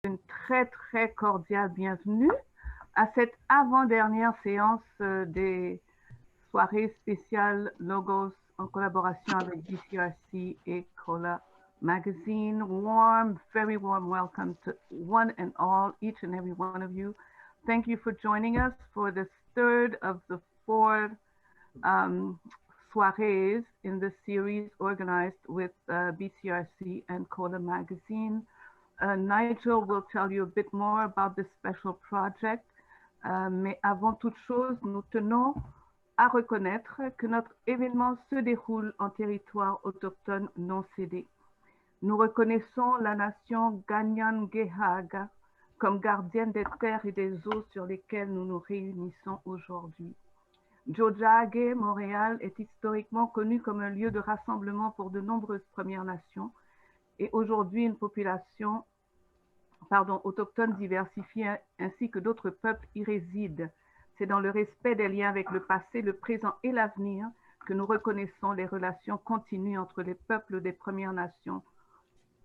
Une très cordiale bienvenue à cette avant-dernière séance des soirées spéciales Logos en collaboration avec BCRC et Kola Magazine. Very warm welcome to one and all, each and every one of you. Thank you for joining us for the third of the four soirees in the series organized with BCRC and Kola Magazine. Nigel will tell you a bit more about this special project. Mais avant toute chose, nous tenons à reconnaître que notre événement se déroule en territoire autochtone non cédé. Nous reconnaissons la nation Ganyan-Gehaga comme gardienne des terres et des eaux sur lesquelles nous nous réunissons aujourd'hui. Tiohtià:ke, Montréal, est historiquement connu comme un lieu de rassemblement pour de nombreuses Premières Nations et aujourd'hui une population autochtone diversifiée ainsi que d'autres peuples y résident. C'est dans le respect des liens avec le passé, le présent et l'avenir que nous reconnaissons les relations continues entre les peuples des Premières Nations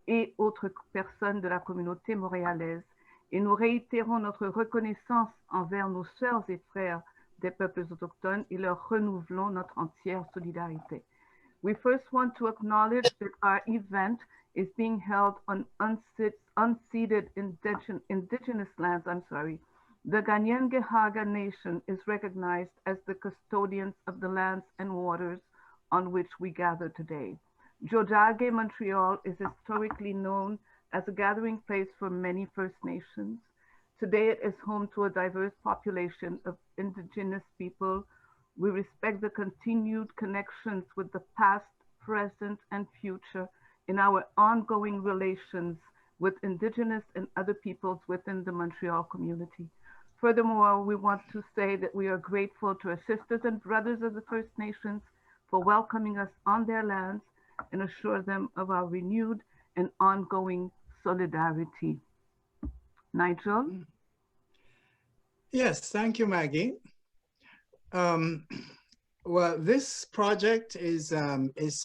et autres personnes de la communauté montréalaise. Et nous réitérons notre reconnaissance envers nos sœurs et frères des peuples autochtones et leur renouvelons notre entière solidarité. We first want to acknowledge that our event is being held on unceded indigenous lands. The Ganyan-Gehaga Nation is recognized as the custodians of the lands and waters on which we gather today. Tiohtià:ke, Montreal, is historically known as a gathering place for many First Nations. Today it is home to a diverse population of indigenous people. We respect the continued connections with the past, present, and future in our ongoing relations with Indigenous and other peoples within the Montreal community. Furthermore, we want to say that we are grateful to our sisters and brothers of the First Nations for welcoming us on their lands and assure them of our renewed and ongoing solidarity. Nigel? Yes, thank you, Maggie. Well, this project is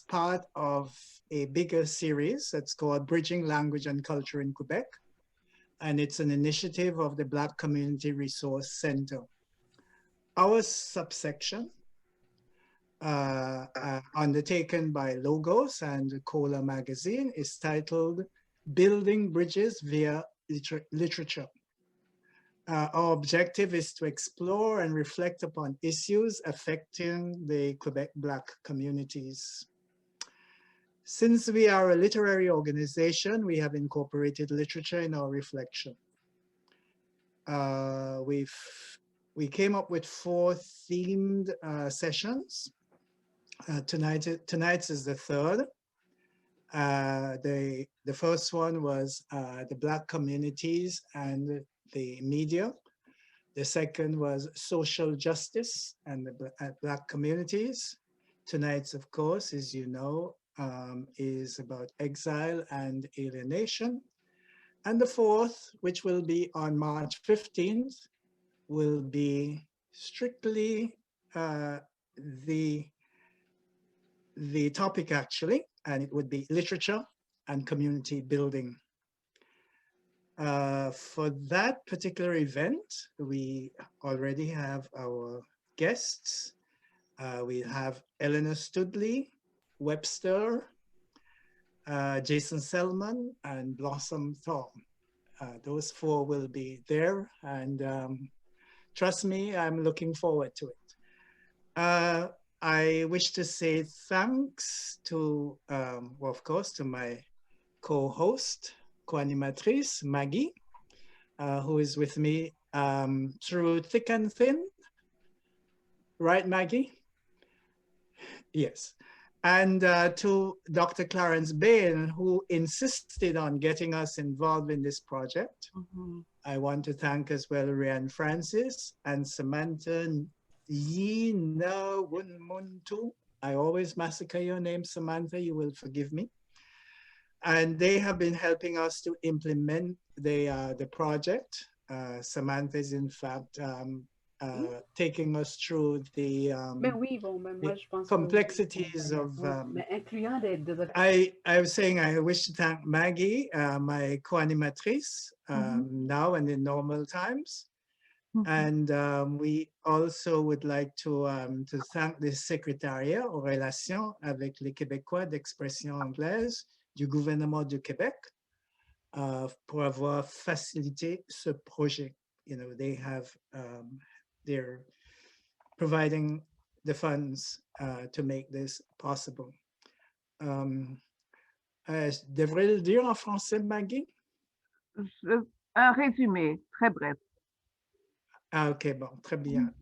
part of a bigger series that's called Bridging Language and Culture in Quebec, and it's an initiative of the Black Community Resource Center. Our subsection, undertaken by Logos and Kola Magazine, is titled Building Bridges via Literature. Our objective is to explore and reflect upon issues affecting the Quebec Black communities. Since we are a literary organization, we have incorporated literature in our reflection. We came up with 4 themed sessions. Tonight is the third. The first one was the Black communities and the media. The second was social justice and the Black communities. Tonight's, of course, as you know, is about exile and alienation. And the fourth, which will be on March 15th, will be strictly the topic actually, and it would be literature and community building. For that particular event, we already have our guests. We have Eleanor Studley, Webster, Jason Selman, and Blossom Thorn. Those 4 will be there, and trust me, I'm looking forward to it. I wish to say thanks to, well, of course, to my co-host, co-animatrice, Maggie, who is with me through thick and thin. Right, Maggie? Yes. And to Dr. Clarence Bain, who insisted on getting us involved in this project. Mm-hmm. I want to thank as well Ryan Francis and Samantha Yina Wunmuntu. I always massacre your name, Samantha, you will forgive me. And they have been helping us to implement the project. Samantha is in fact taking us through the Mais oui, bon, mais moi, je pense complexities of. oui, mais incluant des I was saying I wish to thank Maggie, my co-animatrice, now and in normal times. And we also would like to thank the Secrétariat aux relations avec les Québécois d'expression anglaise du gouvernement du Québec pour avoir facilité ce projet. You know, they have, they're providing the funds to make this possible. Je devrais le dire en français, Maggie? Un résumé très bref. Ah, OK, bon, très bien.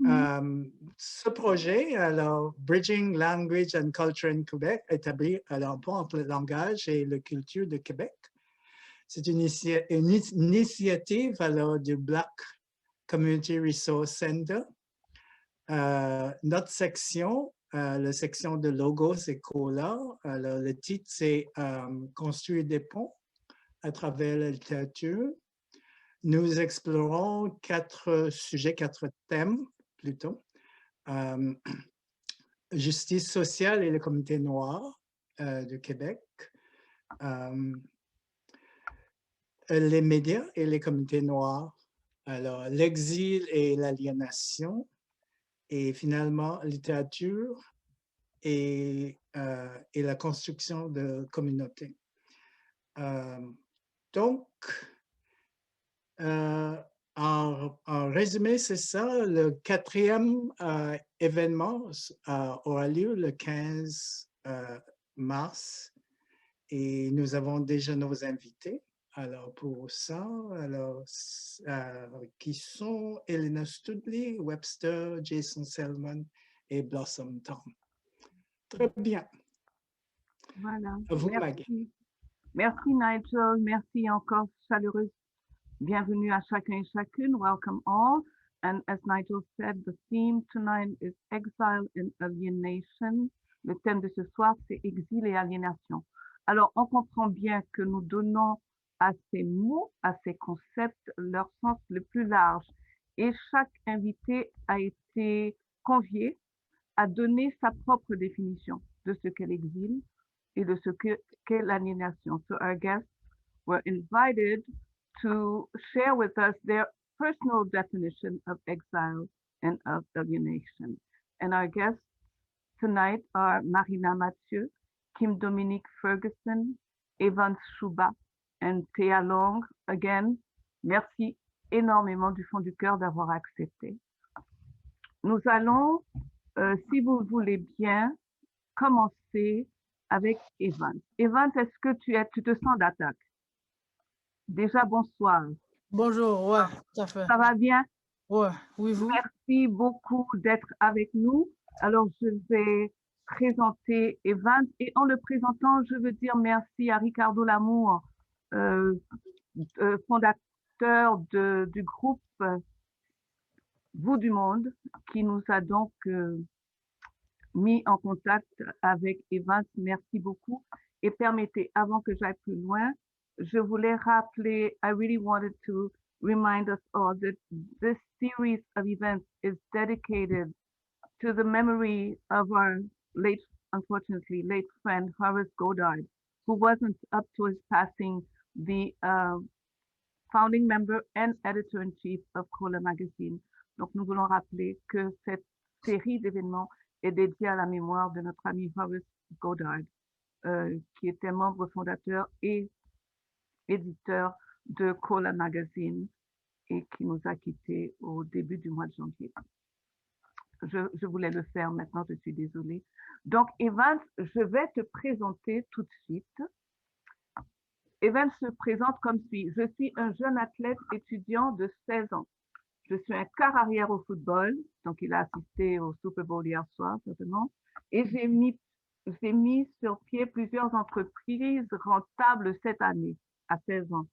Ce projet, alors, Bridging Language and Culture in Quebec, établi alors pont entre le langage et la culture de Québec. C'est une initiative alors du Black Community Resource Center. Notre section, la section de logo, c'est Kola. Alors, le titre, c'est Construire des ponts à travers la littérature. Nous explorons 4 sujets, 4 thèmes plutôt. Justice sociale et les communautés noires du Québec. Les médias et les communautés noires. Alors, l'exil et l'aliénation. Et finalement, littérature et la construction de communautés. Donc, en résumé, c'est ça. Le 4e événement aura lieu le 15 mars et nous avons déjà nos invités. Alors, pour ça, alors, qui sont Elena Studley, Webster, Jason Selman et Blossom Tom. Très bien. Voilà. À vous, Merci. Maggie. Merci, Nigel. Merci encore, chaleureuse. Bienvenue à chacun et chacune. Welcome all. And as Nigel said, the theme tonight is Exile and Alienation. Le thème de ce soir, c'est Exil et aliénation. Alors, on comprend bien que nous donnons à ces mots, à ces concepts, leur sens le plus large. Et chaque invité a été convié à donner sa propre définition de ce qu'est l'exil et de ce qu'est l'aliénation. So our guests were invited to share with us their personal definition of exile and of alienation. And our guests tonight are Marina Mathieu, Kim Dominik Ferguson, Evans Chouba, and Thea Long. Again, merci énormément du fond du cœur d'avoir accepté. Nous allons, si vous le voulez bien, commencer avec Evans. Evans, est-ce que tu te sens d'attaque? Déjà, bonsoir. Bonjour, ouais, tout à fait. Ça va bien? Ouais, oui, vous? Merci beaucoup d'être avec nous. Alors, je vais présenter Evans et en le présentant, je veux dire merci à Ricardo Lamour, fondateur du groupe Bout du Monde, qui nous a donc mis en contact avec Evans. Merci beaucoup. Et permettez, avant que j'aille plus loin, je voulais rappeler, I really wanted to remind us all that this series of events is dedicated to the memory of our late, unfortunately, late friend, Horace Goddard, who wasn't up to his passing, the founding member and editor-in-chief of Kola Magazine. Donc, nous voulons rappeler que cette série d'événements est dédiée à la mémoire de notre ami Horace Goddard, qui était membre fondateur et éditeur de Kola Magazine et qui nous a quittés au début du mois de janvier. Je voulais le faire maintenant, je suis désolée. Donc, Evans, je vais te présenter tout de suite. Evans se présente comme suit. Je suis un jeune athlète étudiant de 16 ans. Je suis un quart arrière au football, donc il a assisté au Super Bowl hier soir, certainement. Et j'ai mis sur pied plusieurs entreprises rentables cette année, à 16 ans.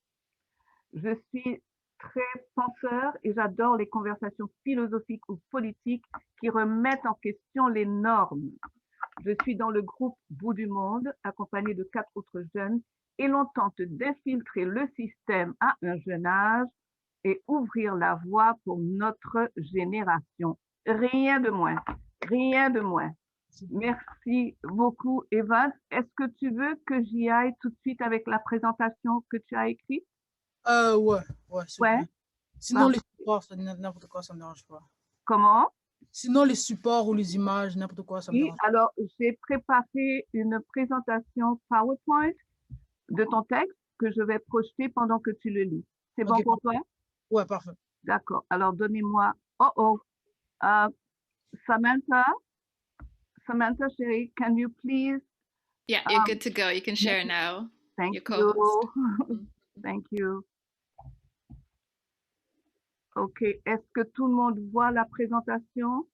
Je suis très penseur et j'adore les conversations philosophiques ou politiques qui remettent en question les normes. Je suis dans le groupe Bout du Monde, accompagné de 4 autres jeunes, et l'on tente d'infiltrer le système à un jeune âge et ouvrir la voie pour notre génération. Rien de moins, rien de moins. Merci beaucoup, Eva. Est-ce que tu veux que j'y aille tout de suite avec la présentation que tu as écrite? Ouais, s'il vous Ouais. plaît. Sinon, les Parfait. supports, n'importe quoi, ça me dérange pas. Comment? Sinon, les supports ou les images, n'importe quoi, ça me Oui, dérange alors j'ai préparé une présentation PowerPoint de ton texte que je vais projeter pendant que tu le lis. C'est pas. bon Ok, pour toi? ouais, parfait. D'accord. Alors donnez-moi. Uh, Samantha, chérie, can you please? Yeah, you're good to go. You can share now. Thank Your you. co-host. Thank you. OK. Est-ce que tout le monde voit la présentation?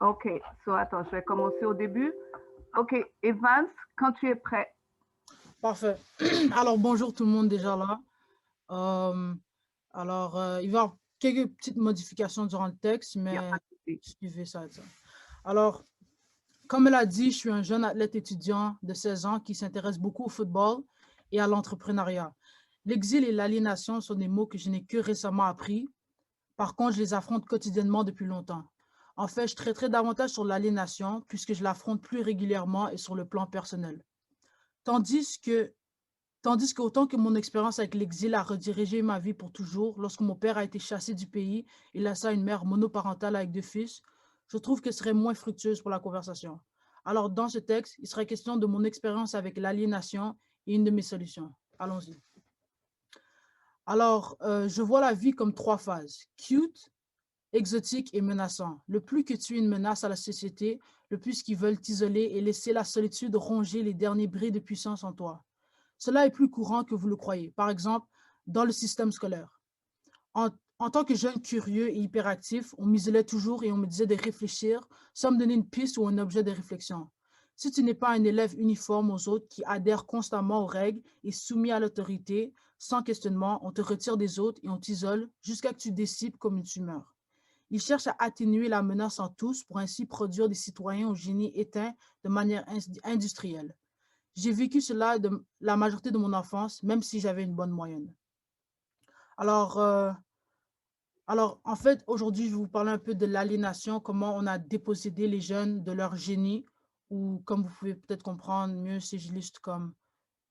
OK. So, attends, je vais commencer au début. OK. Evans, quand tu es prêt. Parfait. Alors, bonjour tout le monde déjà là. Il va y avoir quelques petites modifications durant le texte, mais suivez ça. Alors, comme elle a dit, je suis un jeune athlète étudiant de 16 ans qui s'intéresse beaucoup au football et à l'entrepreneuriat. L'exil et l'aliénation sont des mots que je n'ai que récemment appris. Par contre, je les affronte quotidiennement depuis longtemps. En fait, je traiterai davantage sur l'aliénation puisque je l'affronte plus régulièrement et sur le plan personnel. Tandis qu'autant que mon expérience avec l'exil a redirigé ma vie pour toujours, lorsque mon père a été chassé du pays et laissa une mère monoparentale avec 2 fils, je trouve que ce serait moins fructueuse pour la conversation. Alors, dans ce texte, il serait question de mon expérience avec l'aliénation et une de mes solutions. Allons-y. Alors, je vois la vie comme 3 phases. Cute, exotique et menaçant. Le plus que tu es une menace à la société, le plus qu'ils veulent t'isoler et laisser la solitude ronger les derniers bris de puissance en toi. Cela est plus courant que vous le croyez. Par exemple, dans le système scolaire. En tant que jeune curieux et hyperactif, on m'isolait toujours et on me disait de réfléchir sans me donner une piste ou un objet de réflexion. Si tu n'es pas un élève uniforme aux autres qui adhère constamment aux règles et soumis à l'autorité, sans questionnement, on te retire des autres et on t'isole jusqu'à que tu dissipes comme une tumeur. Ils cherchent à atténuer la menace en tous pour ainsi produire des citoyens au génie éteint de manière industrielle. J'ai vécu cela de la majorité de mon enfance, même si j'avais une bonne moyenne. Alors, en fait, aujourd'hui, je vais vous parler un peu de l'aliénation, comment on a dépossédé les jeunes de leur génie, ou comme vous pouvez peut-être comprendre mieux, si je liste comme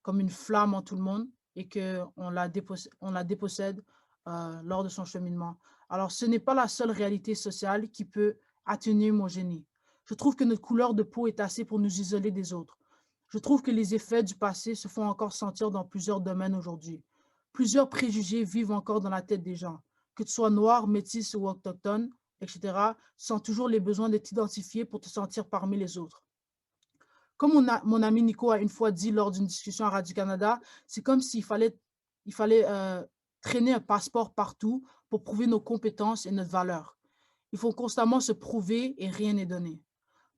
une flamme en tout le monde, et qu'on la dépossède lors de son cheminement. Alors, ce n'est pas la seule réalité sociale qui peut atténuer mon génie. Je trouve que notre couleur de peau est assez pour nous isoler des autres. Je trouve que les effets du passé se font encore sentir dans plusieurs domaines aujourd'hui. Plusieurs préjugés vivent encore dans la tête des gens. Que tu sois noir, métis ou autochtone, etc., tu sens toujours les besoins de t'identifier pour te sentir parmi les autres. Comme mon ami Nico a une fois dit lors d'une discussion à Radio-Canada, c'est comme s'il fallait traîner un passeport partout pour prouver nos compétences et notre valeur. Il faut constamment se prouver et rien n'est donné.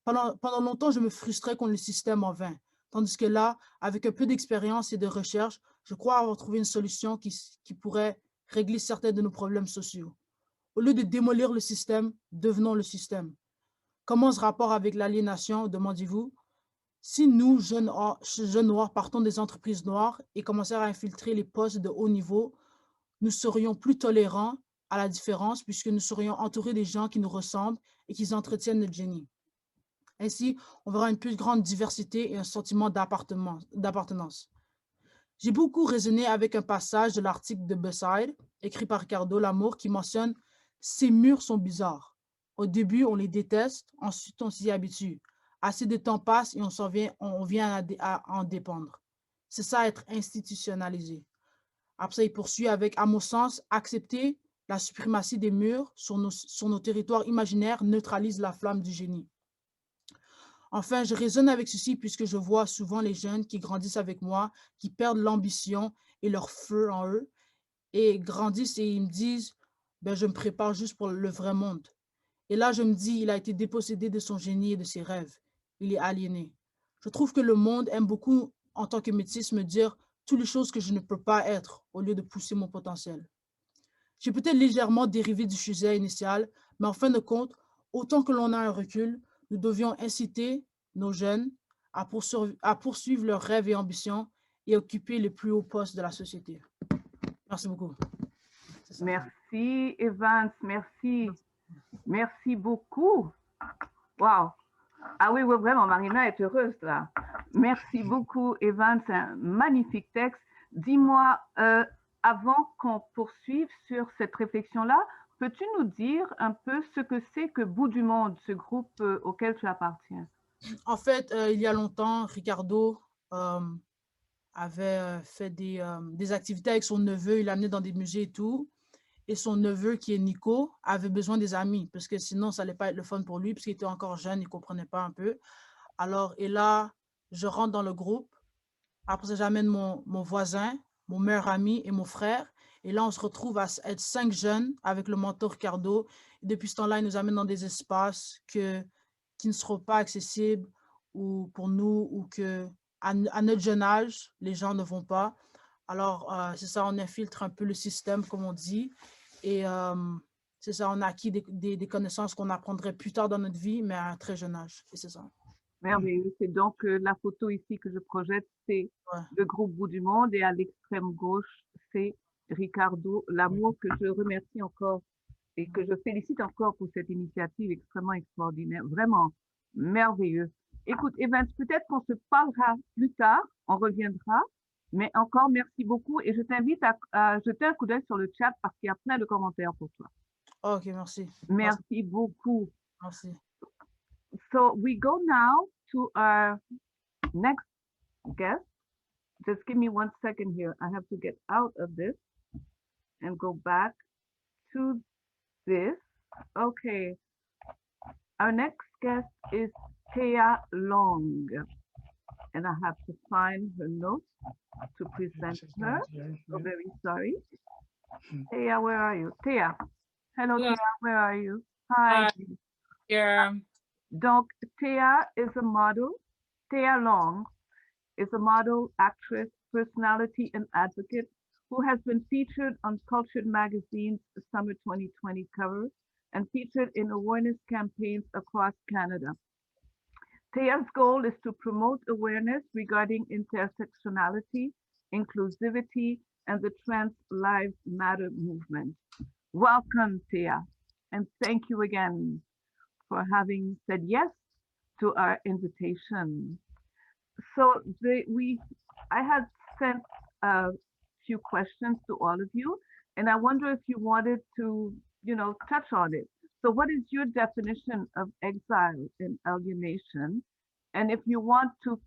Pendant longtemps, je me frustrais contre le système en vain. Tandis que là, avec un peu d'expérience et de recherche, je crois avoir trouvé une solution qui pourrait régler certains de nos problèmes sociaux. Au lieu de démolir le système, devenons le système. Comment ce rapport avec l'aliénation, demandez-vous? Si nous, jeunes noirs, partons des entreprises noires et commençons à infiltrer les postes de haut niveau, nous serions plus tolérants à la différence puisque nous serions entourés des gens qui nous ressemblent et qui entretiennent notre génie. Ainsi, on verra une plus grande diversité et un sentiment d'appartenance. J'ai beaucoup raisonné avec un passage de l'article de B.L.A.C.Q, écrit par Ricardo Lamour, qui mentionne « Ces murs sont bizarres. Au début, on les déteste, ensuite on s'y habitue. Assez de temps passe et on vient à en dépendre. C'est ça être institutionnalisé. » Après ça, il poursuit avec « À mon sens, accepter la suprématie des murs sur nos territoires imaginaires neutralise la flamme du génie. » Enfin, je raisonne avec ceci puisque je vois souvent les jeunes qui grandissent avec moi, qui perdent l'ambition et leur feu en eux, et grandissent et ils me disent ben, « je me prépare juste pour le vrai monde ». Et là, je me dis, il a été dépossédé de son génie et de ses rêves. Il est aliéné. Je trouve que le monde aime beaucoup, en tant que métis, me dire toutes les choses que je ne peux pas être, au lieu de pousser mon potentiel. J'ai peut-être légèrement dérivé du sujet initial, mais en fin de compte, autant que l'on a un recul, nous devions inciter nos jeunes à poursuivre leurs rêves et ambitions et occuper les plus hauts postes de la société. Merci beaucoup. c'est ça. Merci, Evans. Merci. Merci beaucoup. Wow. Ah oui, oui, vraiment, Marina est heureuse là. Merci beaucoup, Evans. C'est un magnifique texte. Dis-moi, avant qu'on poursuive sur cette réflexion-là, peux-tu nous dire un peu ce que c'est que Bout du Monde, ce groupe auquel tu appartiens? En fait, il y a longtemps, Ricardo avait fait des activités avec son neveu, il l'amenait dans des musées et tout. Et son neveu, qui est Nico, avait besoin des amis, parce que sinon, ça n'allait pas être le fun pour lui, parce qu'il était encore jeune, il ne comprenait pas un peu. Alors, et là, je rentre dans le groupe. Après ça, j'amène mon voisin, mon meilleur ami et mon frère. Et là, on se retrouve à être 5 jeunes avec le mentor Ricardo. Et depuis ce temps-là, il nous amène dans des espaces qui ne seront pas accessibles ou pour nous, ou que à notre jeune âge, les gens ne vont pas. Alors, c'est ça, on infiltre un peu le système, comme on dit. Et c'est ça, on a acquis des connaissances qu'on apprendrait plus tard dans notre vie, mais à un très jeune âge. Et c'est ça. Merveilleux. C'est donc la photo ici que je projette, c'est Ouais. le groupe Bout du Monde et à l'extrême gauche, c'est Ricardo, l'amour que je remercie encore et que je félicite encore pour cette initiative extrêmement extraordinaire. Vraiment merveilleux. Écoute, Evans, peut-être qu'on se parlera plus tard, on reviendra, mais encore merci beaucoup et je t'invite à jeter un coup d'œil sur le chat parce qu'il y a plein de commentaires pour toi. Ok, merci. Merci beaucoup. Merci. So we go now to our next guest. Just give me 1 second here. I have to get out of this and go back to this. Okay. Our next guest is Thea Long. And I have to find her notes to present her. So very sorry. Thea, where are you? Thea. Hello, Hello. Thea. Where are you? Hi. Here. Donc, Thea is a model. Thea Long is a model, actress, personality, and advocate who has been featured on Cultured Magazine's Summer 2020 cover and featured in awareness campaigns across Canada. Thea's goal is to promote awareness regarding intersectionality, inclusivity, and the Trans Lives Matter movement. Welcome, Thea, and thank you again for having said yes to our invitation. So I had sent a few questions to all of you, and I wonder if you wanted to, touch on it. So what is your definition of exile and alienation? And if you want to,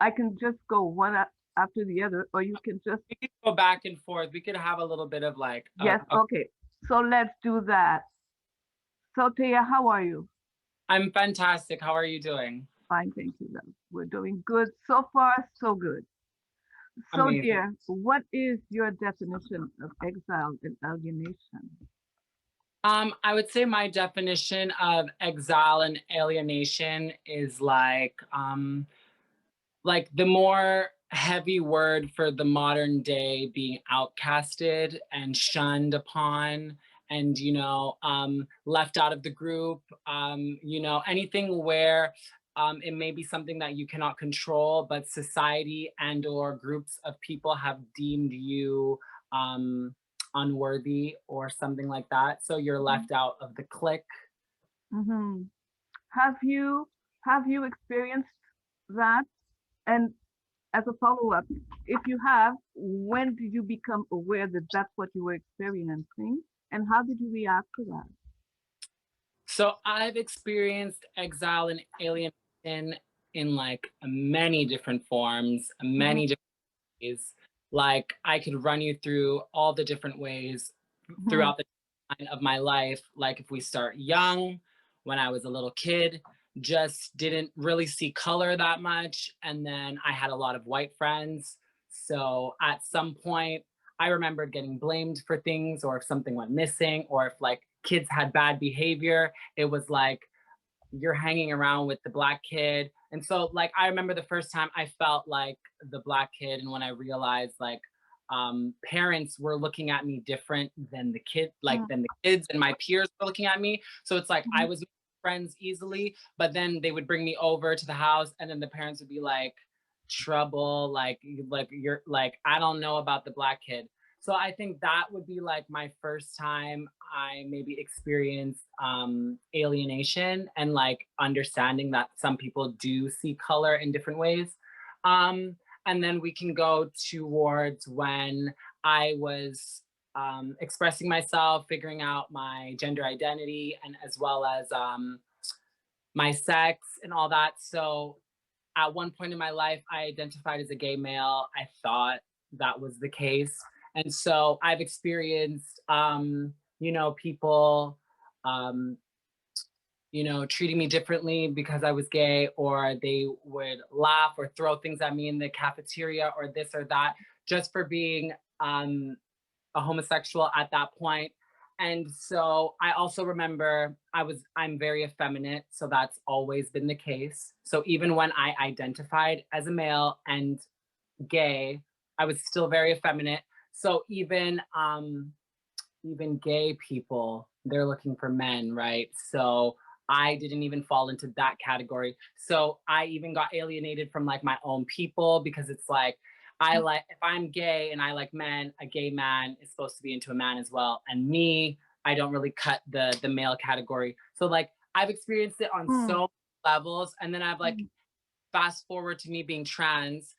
I can just go one after the other, or you can just... We could go back and forth. We could have a little bit of like... Yes, okay. So let's do that. So Thea, how are you? I'm fantastic. How are you doing? Fine, thank you. We're doing good. So far, so good. So Amazing. dear, what is your definition of exile and alienation? I would say my definition of exile and alienation is like the more heavy word for the modern day being outcasted and shunned upon and, left out of the group, anything where it may be something that you cannot control, but society and or groups of people have deemed you unworthy or something like that. So you're left out of the clique. Mm-hmm. Have you experienced that? And as a follow-up, if you have, when did you become aware that that's what you were experiencing? And how did you react to that? So I've experienced exile and alienation in like many different forms, many different ways. Like I could run you through all the different ways throughout the time of my life. Like if we start young, when I was a little kid, just didn't really see color that much. And then I had a lot of white friends. So at some point, I remembered getting blamed for things, or if something went missing, or if like kids had bad behavior, it was like, you're hanging around with the Black kid. And so like, I remember the first time I felt like the Black kid. And when I realized like parents were looking at me different than the kid, than the kids and my peers were looking at me. So it's like, I was friends easily, but then they would bring me over to the house and then the parents would be like, trouble, like you're like, I don't know about the Black kid. So I think that would be like my first time I maybe experienced alienation and like understanding that some people do see color in different ways. And then we can go towards when I was expressing myself, figuring out my gender identity, and as well as my sex and all that. So at one point in my life, I identified as a gay male. I thought that was the case. And so I've experienced, people, um, treating me differently because I was gay, or they would laugh or throw things at me in the cafeteria or this or that, just for being a homosexual at that point. And so I also remember I'm very effeminate, so that's always been the case. So even when I identified as a male and gay, I was still very effeminate. So even gay people, they're looking for men, right? So I didn't even fall into that category. So I even got alienated from like my own people, because it's like, if I'm gay and I like men, a gay man is supposed to be into a man as well. And me, I don't really cut the male category. So like I've experienced it on so many levels. And then I've like fast forward to me being trans.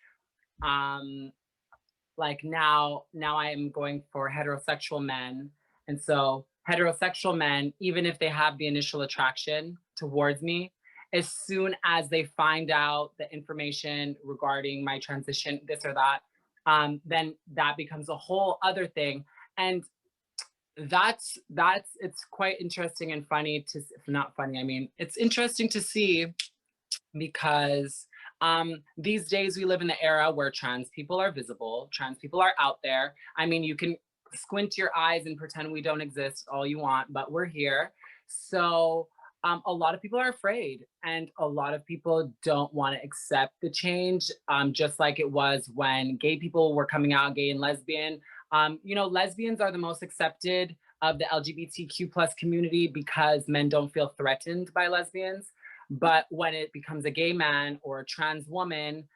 Like now I am going for heterosexual men. And so heterosexual men, even if they have the initial attraction towards me, as soon as they find out the information regarding my transition, this or that, then that becomes a whole other thing. And that's it's quite interesting and funny to, if not funny, I mean, it's interesting to see, because these days we live in the era where trans people are visible, trans people are out there. I mean, you can squint your eyes and pretend we don't exist all you want, but we're here. So a lot of people are afraid, and a lot of people don't want to accept the change, just like it was when gay people were coming out, gay and lesbian. Lesbians are the most accepted of the LGBTQ plus community because men don't feel threatened by lesbians. But when it becomes a gay man or a trans woman,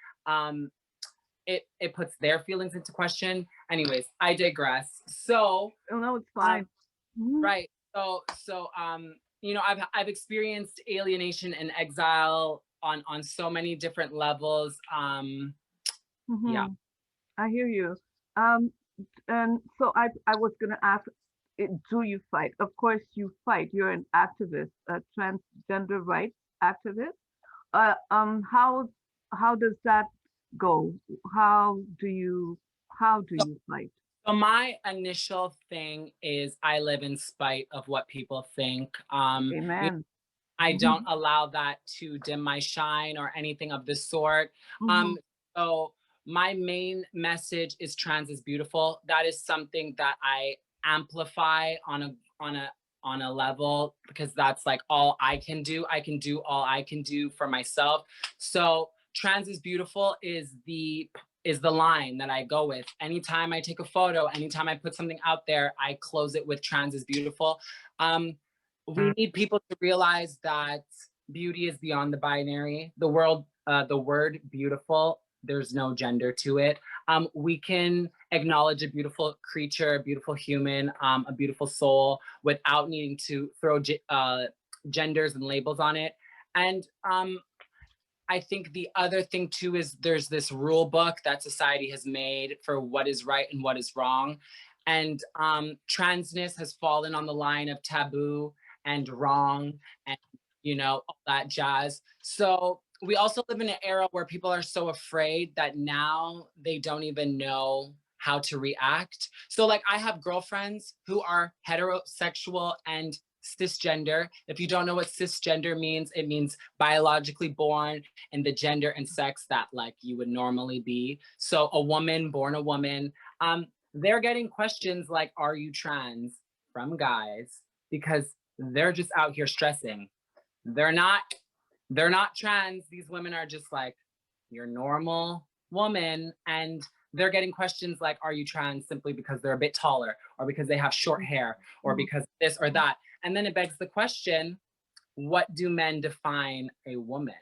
it puts their feelings into question. Anyways, I digress. So no, it's fine. Right. So I've experienced alienation and exile on so many different levels. Yeah. I hear you. And so I was gonna ask, do you fight? Of course you fight. You're an activist, a transgender rights activist. How does that go? How do you fight? So my initial thing is I live in spite of what people think. Amen. I don't allow that to dim my shine or anything of the sort. So my main message is trans is beautiful. That is something that I amplify on a level, because that's like all I can do. I can do all I can do for myself. So trans is beautiful is the line that I go with. Anytime I take a photo, anytime I put something out there, I close it with trans is beautiful. We need people to realize that beauty is beyond the binary. The word beautiful, there's no gender to it. We can acknowledge a beautiful creature, a beautiful human, a beautiful soul, without needing to throw genders and labels on it. And I think the other thing too is there's this rule book that society has made for what is right and what is wrong. And transness has fallen on the line of taboo and wrong and, all that jazz. So we also live in an era where people are so afraid that now they don't even know how to react. So like I have girlfriends who are heterosexual and cisgender. If you don't know what cisgender means, it means biologically born in the gender and sex that like you would normally be. So a woman born a woman. They're getting questions like, are you trans, from guys, because they're just out here stressing. They're not trans. These women are just like your normal woman, and they're getting questions like, are you trans, simply because they're a bit taller, or because they have short hair, or because this or that. And then it begs the question, what do men define a woman?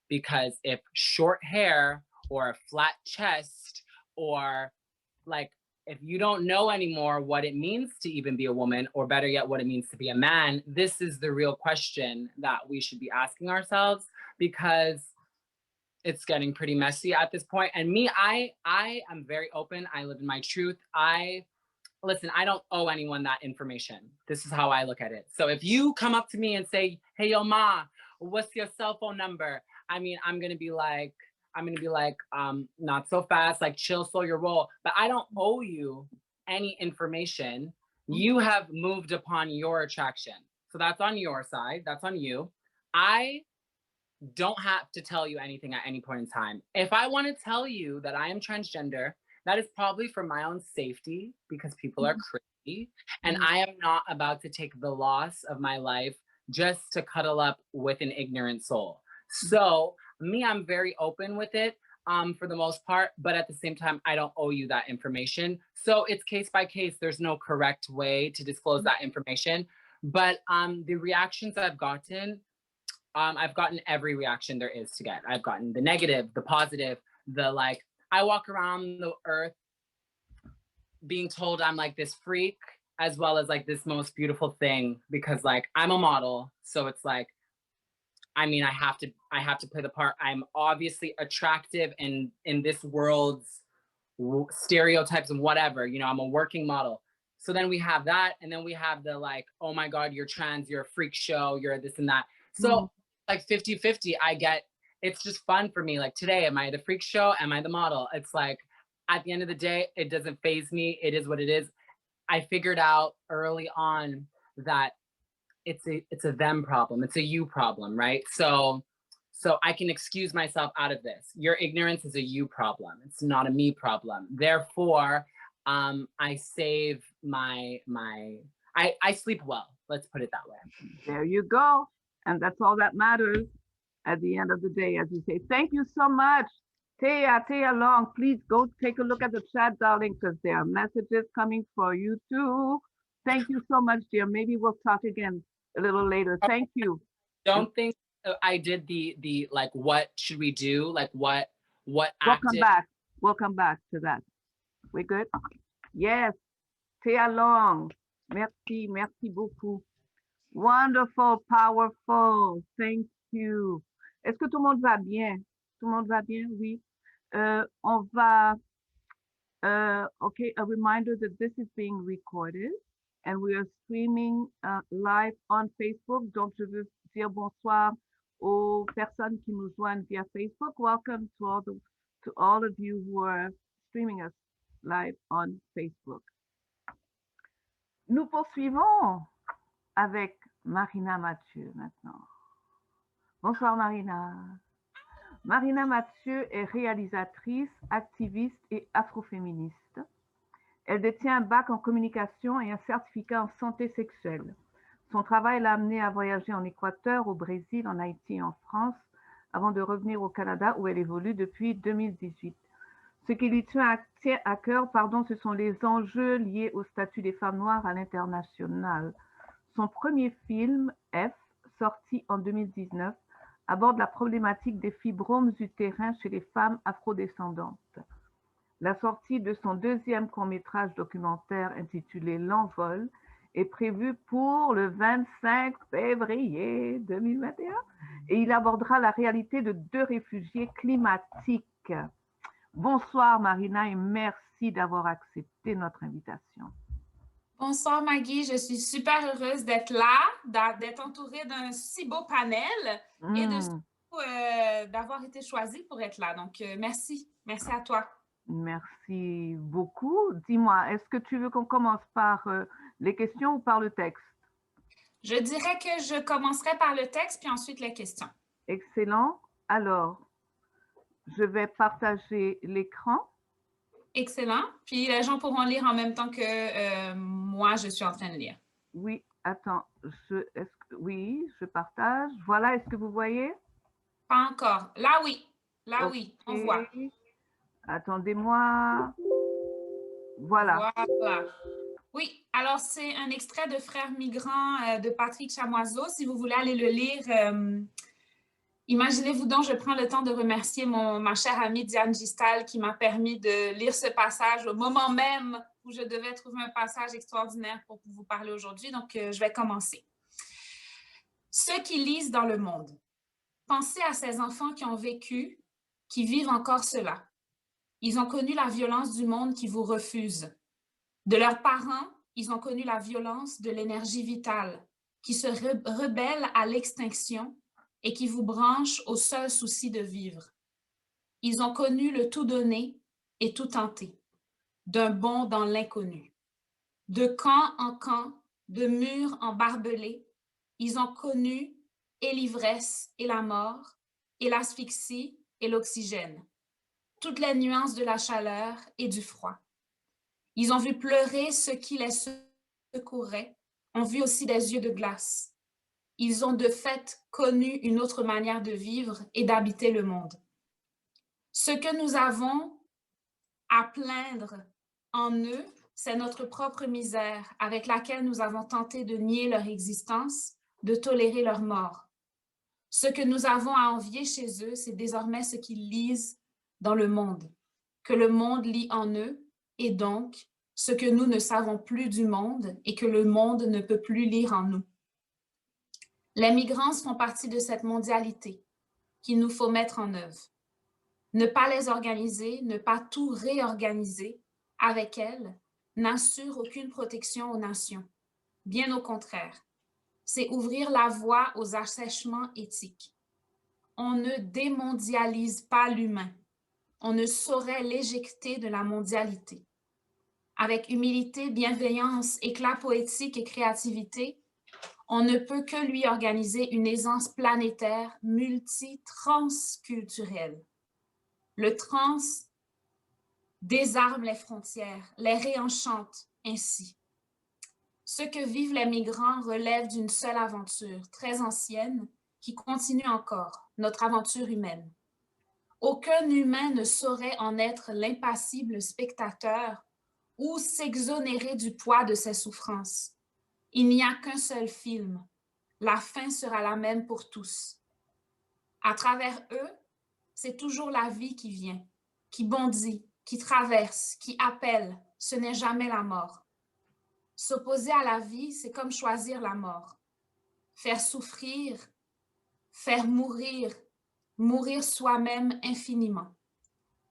Because if short hair or a flat chest or like if you don't know anymore what it means to even be a woman, or better yet, what it means to be a man, this is the real question that we should be asking ourselves, because it's getting pretty messy at this point. And me, I am very open. I live in my truth. Listen, I don't owe anyone that information. This is how I look at it. So if you come up to me and say, hey, yo, ma, what's your cell phone number? I mean, I'm going to be like, not so fast, like chill, slow your roll. But I don't owe you any information. You have moved upon your attraction. So that's on your side. That's on you. I don't have to tell you anything at any point in time. If I want to tell you that I am transgender, that is probably for my own safety, because people are crazy. And I am not about to take the loss of my life just to cuddle up with an ignorant soul. So me, I'm very open with it for the most part, but at the same time, I don't owe you that information. So it's case by case. There's no correct way to disclose that information. But the reactions I've gotten every reaction there is to get. I've gotten the negative, the positive, the like, I walk around the earth being told I'm like this freak, as well as like this most beautiful thing, because like I'm a model. So it's like, I mean, I have to play the part. I'm obviously attractive in this world's stereotypes and whatever, you know, I'm a working model. So then we have that. And then we have the like, oh my God, you're trans, you're a freak show, you're this and that. So like 50-50, I get, it's just fun for me. Like today, am I the freak show? Am I the model? It's like, at the end of the day, it doesn't faze me. It is what it is. I figured out early on that it's a them problem. It's a you problem, right? So I can excuse myself out of this. Your ignorance is a you problem. It's not a me problem. Therefore, I save I sleep well. Let's put it that way. There you go. And that's all that matters at the end of the day, as you say. Thank you so much. Tia Long, please go take a look at the chat, darling, because there are messages coming for you too. Thank you so much, dear. Maybe we'll talk again a little later. Thank you. Don't think I did the like, what should we do? Like what We'll come back to that. We good? Yes. Tia Long. Merci beaucoup. Wonderful, powerful. Thank you. Est-ce que tout le monde va bien? Tout le monde va bien? Oui. On va, okay, a reminder that this is being recorded and we are streaming live on Facebook. Donc, je veux dire bonsoir aux personnes qui nous joignent via Facebook. Welcome to all of you who are streaming us live on Facebook. Nous poursuivons avec Marina Mathieu maintenant. Bonsoir Marina. Marina Mathieu est réalisatrice, activiste et afroféministe. Elle détient un bac en communication et un certificat en santé sexuelle. Son travail l'a amenée à voyager en Équateur, au Brésil, en Haïti et en France, avant de revenir au Canada où elle évolue depuis 2018. Ce qui lui tient à cœur, ce sont les enjeux liés au statut des femmes noires à l'international. Son premier film, F, sorti en 2019, aborde la problématique des fibromes utérins chez les femmes afrodescendantes. La sortie de son deuxième court-métrage documentaire intitulé L'Envol est prévue pour le 25 février 2021 et il abordera la réalité de 2 réfugiés climatiques. Bonsoir Marina et merci d'avoir accepté notre invitation. Bonsoir Maggie, je suis super heureuse d'être là, d'être entourée d'un si beau panel et d'avoir été choisie pour être là. Donc, merci à toi. Merci beaucoup. Dis-moi, est-ce que tu veux qu'on commence par les questions ou par le texte? Je dirais que je commencerai par le texte puis ensuite les questions. Excellent. Alors, je vais partager l'écran. Excellent. Puis les gens pourront lire en même temps que moi, je suis en train de lire. Oui, attends. Oui, je partage. Voilà, est-ce que vous voyez? Pas encore. Là, oui. Okay. Oui, on voit. Attendez-moi. Voilà. Oui, alors c'est un extrait de Frères migrants de Patrick Chamoiseau. Si vous voulez aller le lire, imaginez-vous donc, je prends le temps de remercier ma chère amie Diane Gistal qui m'a permis de lire ce passage au moment même où je devais trouver un passage extraordinaire pour vous parler aujourd'hui. Donc, je vais commencer. Ceux qui lisent dans le monde, pensez à ces enfants qui ont vécu, qui vivent encore cela. Ils ont connu la violence du monde qui vous refuse. De leurs parents, ils ont connu la violence de l'énergie vitale qui se rebelle à l'extinction et qui vous branche au seul souci de vivre. Ils ont connu le tout donner et tout tenter, d'un bond dans l'inconnu. De camp en camp, de mur en barbelé, ils ont connu et l'ivresse et la mort, et l'asphyxie et l'oxygène, toutes les nuances de la chaleur et du froid. Ils ont vu pleurer ceux qui les secouraient, ont vu aussi des yeux de glace. Ils ont de fait connu une autre manière de vivre et d'habiter le monde. Ce que nous avons à plaindre en eux, c'est notre propre misère avec laquelle nous avons tenté de nier leur existence, de tolérer leur mort. Ce que nous avons à envier chez eux, c'est désormais ce qu'ils lisent dans le monde, que le monde lit en eux, et donc ce que nous ne savons plus du monde et que le monde ne peut plus lire en nous. Les migrants font partie de cette mondialité qu'il nous faut mettre en œuvre. Ne pas les organiser, ne pas tout réorganiser avec elles n'assure aucune protection aux nations. Bien au contraire, c'est ouvrir la voie aux assèchements éthiques. On ne démondialise pas l'humain. On ne saurait l'éjecter de la mondialité. Avec humilité, bienveillance, éclat poétique et créativité, on ne peut que lui organiser une aisance planétaire multi-transculturelle. Le trans désarme les frontières, les réenchante ainsi. Ce que vivent les migrants relève d'une seule aventure, très ancienne, qui continue encore, notre aventure humaine. Aucun humain ne saurait en être l'impassible spectateur ou s'exonérer du poids de ses souffrances. Il n'y a qu'un seul film. La fin sera la même pour tous. À travers eux, c'est toujours la vie qui vient, qui bondit, qui traverse, qui appelle. Ce n'est jamais la mort. S'opposer à la vie, c'est comme choisir la mort. Faire souffrir, faire mourir, mourir soi-même infiniment.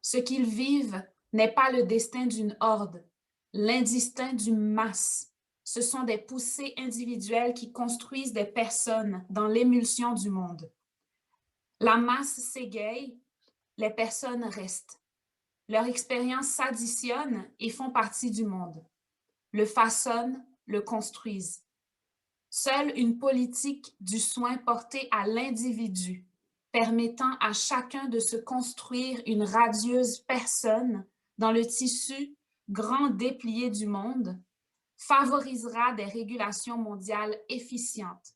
Ce qu'ils vivent n'est pas le destin d'une horde, l'indistinct d'une masse. Ce sont des poussées individuelles qui construisent des personnes dans l'émulsion du monde. La masse s'égaye, les personnes restent. Leur expérience s'additionne et font partie du monde. Le façonnent, le construisent. Seule une politique du soin portée à l'individu, permettant à chacun de se construire une radieuse personne dans le tissu grand déplié du monde, favorisera des régulations mondiales efficientes,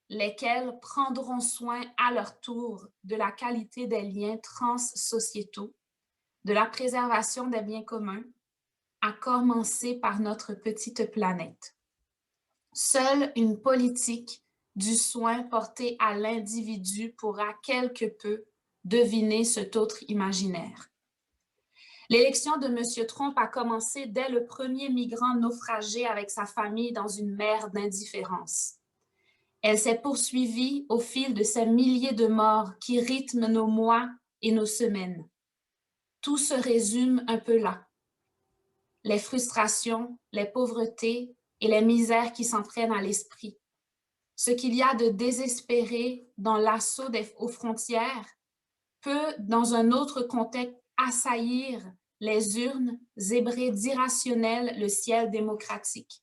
lesquelles prendront soin à leur tour de la qualité des liens transsociétaux, de la préservation des biens communs, à commencer par notre petite planète. Seule une politique du soin portée à l'individu pourra quelque peu deviner cet autre imaginaire. L'élection de M. Trump a commencé dès le premier migrant naufragé avec sa famille dans une mer d'indifférence. Elle s'est poursuivie au fil de ces milliers de morts qui rythment nos mois et nos semaines. Tout se résume un peu là. Les frustrations, les pauvretés et les misères qui s'entraînent à l'esprit. Ce qu'il y a de désespéré dans l'assaut aux frontières peut, dans un autre contexte, assaillir les urnes, zébrer d'irrationnel le ciel démocratique.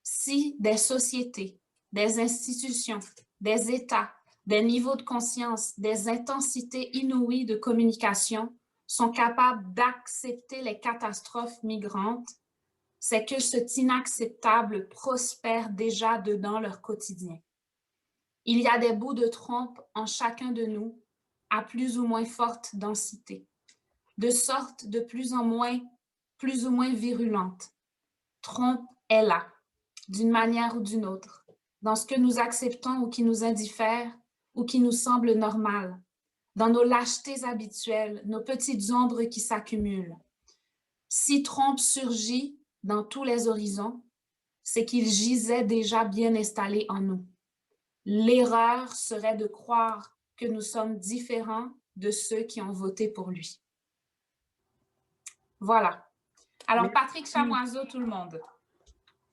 Si des sociétés, des institutions, des États, des niveaux de conscience, des intensités inouïes de communication sont capables d'accepter les catastrophes migrantes, c'est que cet inacceptable prospère déjà dedans leur quotidien. Il y a des bouts de trompe en chacun de nous, à plus ou moins forte densité, de sorte de plus ou moins virulente. Trompe est là, d'une manière ou d'une autre, dans ce que nous acceptons ou qui nous indiffère ou qui nous semble normal, dans nos lâchetés habituelles, nos petites ombres qui s'accumulent. Si trompe surgit, dans tous les horizons, c'est qu'il gisait déjà bien installé en nous. L'erreur serait de croire que nous sommes différents de ceux qui ont voté pour lui. Voilà. Alors, Merci. Patrick Chamoiseau, tout le monde.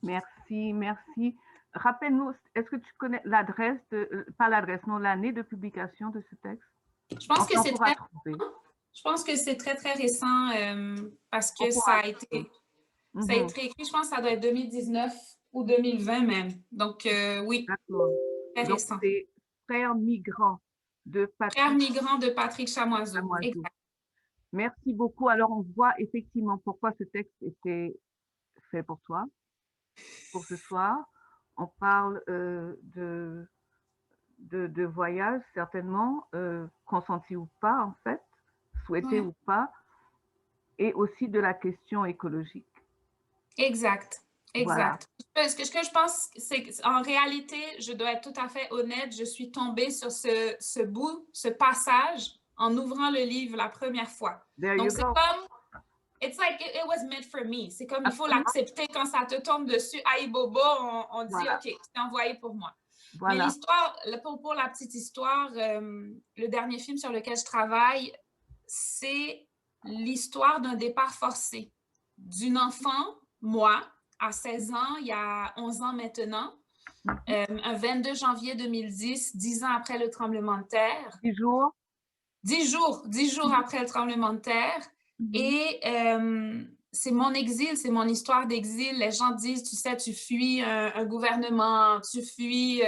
Merci, merci. Rappelle-nous, est-ce que tu connais l'adresse, pas l'adresse, non, l'année de publication de ce texte? Je pense que c'est très... trouver. Je pense que c'est très, très récent parce que ça a été écrit, je pense que ça doit être 2019 ou 2020 même. Donc, oui, très récent. C'est Frères migrants de Patrick. Frères migrants de Patrick Chamoiseau. Exact. Merci beaucoup. Alors, on voit effectivement pourquoi ce texte était fait pour toi, pour ce soir. On parle de voyage, certainement, consenti ou pas, en fait, souhaité ou pas, et aussi de la question écologique. Exact. Exact. Voilà. Ce que je pense, c'est qu'en réalité, je dois être tout à fait honnête, je suis tombée sur ce bout, ce passage, en ouvrant le livre la première fois. Donc, c'est comme, it's like it was meant for me. C'est comme, il faut l'accepter quand ça te tombe dessus. Aïe bobo, on dit, OK, c'est envoyé pour moi. Voilà. Mais l'histoire, pour la petite histoire, le dernier film sur lequel je travaille, c'est l'histoire d'un départ forcé d'une enfant, moi, à 16 ans, il y a 11 ans maintenant, un 22 janvier 2010, 10 ans après le tremblement de terre. 10 jours? 10 jours après le tremblement de terre. Et c'est mon exil, c'est mon histoire d'exil. Les gens disent, tu sais, tu fuis un gouvernement, tu fuis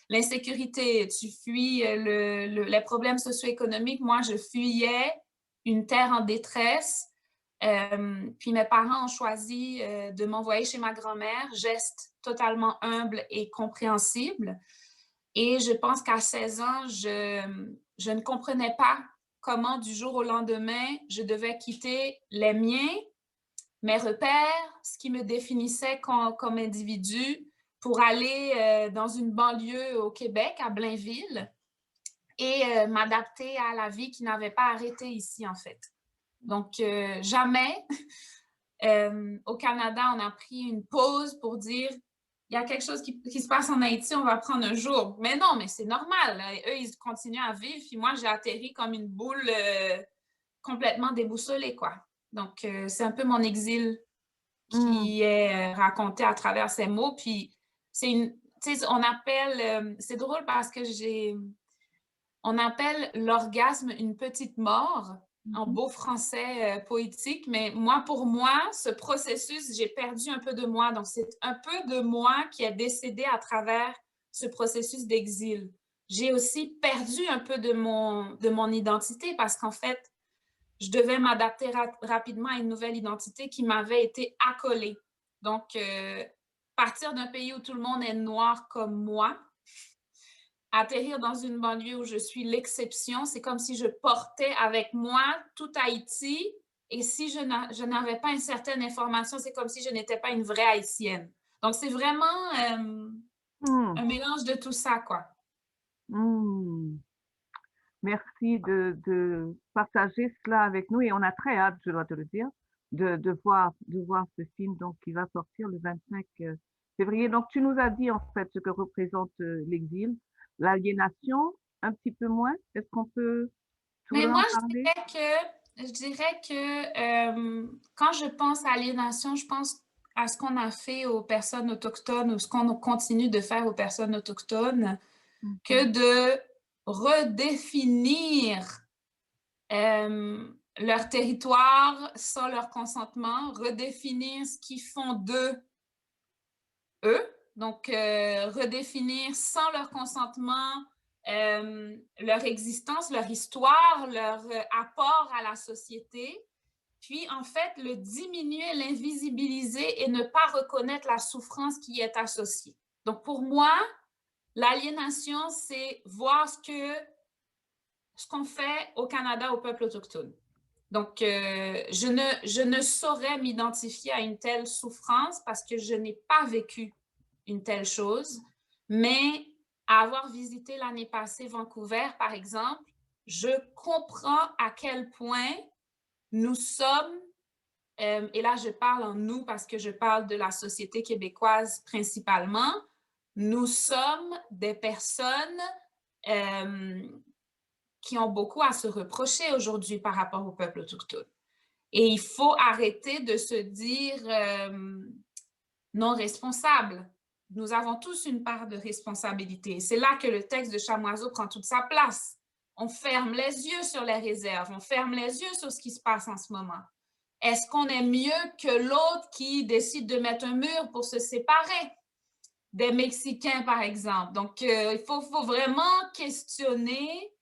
l'insécurité, tu fuis les problèmes socio-économiques. Moi, je fuyais une terre en détresse. Puis mes parents ont choisi de m'envoyer chez ma grand-mère, geste totalement humble et compréhensible. Et je pense qu'à 16 ans, je ne comprenais pas comment du jour au lendemain, je devais quitter les miens, mes repères, ce qui me définissait comme individu, pour aller dans une banlieue au Québec, à Blainville, et m'adapter à la vie qui n'avait pas arrêté ici, en fait. Donc, jamais au Canada, on a pris une pause pour dire il y a quelque chose qui se passe en Haïti, on va prendre un jour. Mais non, mais c'est normal. Eux, ils continuent à vivre. Puis moi, j'ai atterri comme une boule complètement déboussolée, quoi. Donc, c'est un peu mon exil qui est raconté à travers ces mots. Puis, c'est on appelle, c'est drôle parce que on appelle l'orgasme une petite mort en beau français poétique, mais pour moi, ce processus, j'ai perdu un peu de moi. Donc, c'est un peu de moi qui est décédé à travers ce processus d'exil. J'ai aussi perdu un peu de mon identité parce qu'en fait, je devais m'adapter rapidement à une nouvelle identité qui m'avait été accolée. Donc, partir d'un pays où tout le monde est noir comme moi, atterrir dans une banlieue où je suis l'exception, c'est comme si je portais avec moi tout Haïti et si je n'avais pas une certaine information, c'est comme si je n'étais pas une vraie Haïtienne. Donc, c'est vraiment un mélange de tout ça, quoi. Merci de partager cela avec nous et on a très hâte, je dois te le dire, de voir ce film donc, qui va sortir le 25 février. Donc, tu nous as dit en fait ce que représente l'exil, l'aliénation, un petit peu moins. Est-ce qu'on peut Mais moi, je dirais que quand je pense à aliénation, je pense à ce qu'on a fait aux personnes autochtones ou ce qu'on continue de faire aux personnes autochtones, que de redéfinir leur territoire sans leur consentement, redéfinir ce qu'ils font d'eux, donc redéfinir sans leur consentement leur existence, leur histoire, leur apport à la société, puis en fait le diminuer, l'invisibiliser et ne pas reconnaître la souffrance qui y est associée. Donc pour moi, l'aliénation, c'est voir ce qu'on fait au Canada au peuple autochtone. Donc, je ne saurais m'identifier à une telle souffrance parce que je n'ai pas vécu une telle chose, mais à avoir visité l'année passée Vancouver, par exemple, je comprends à quel point nous sommes et là je parle en nous parce que je parle de la société québécoise principalement, nous sommes des personnes qui ont beaucoup à se reprocher aujourd'hui par rapport au peuple autochtone. Et il faut arrêter de se dire non responsable. Nous avons tous une part de responsabilité. C'est là que le texte de Chamoiseau prend toute sa place. On ferme les yeux sur les réserves, on ferme les yeux sur ce qui se passe en ce moment. Est-ce qu'on est mieux que l'autre qui décide de mettre un mur pour se séparer des Mexicains, par exemple? Donc, il faut vraiment questionner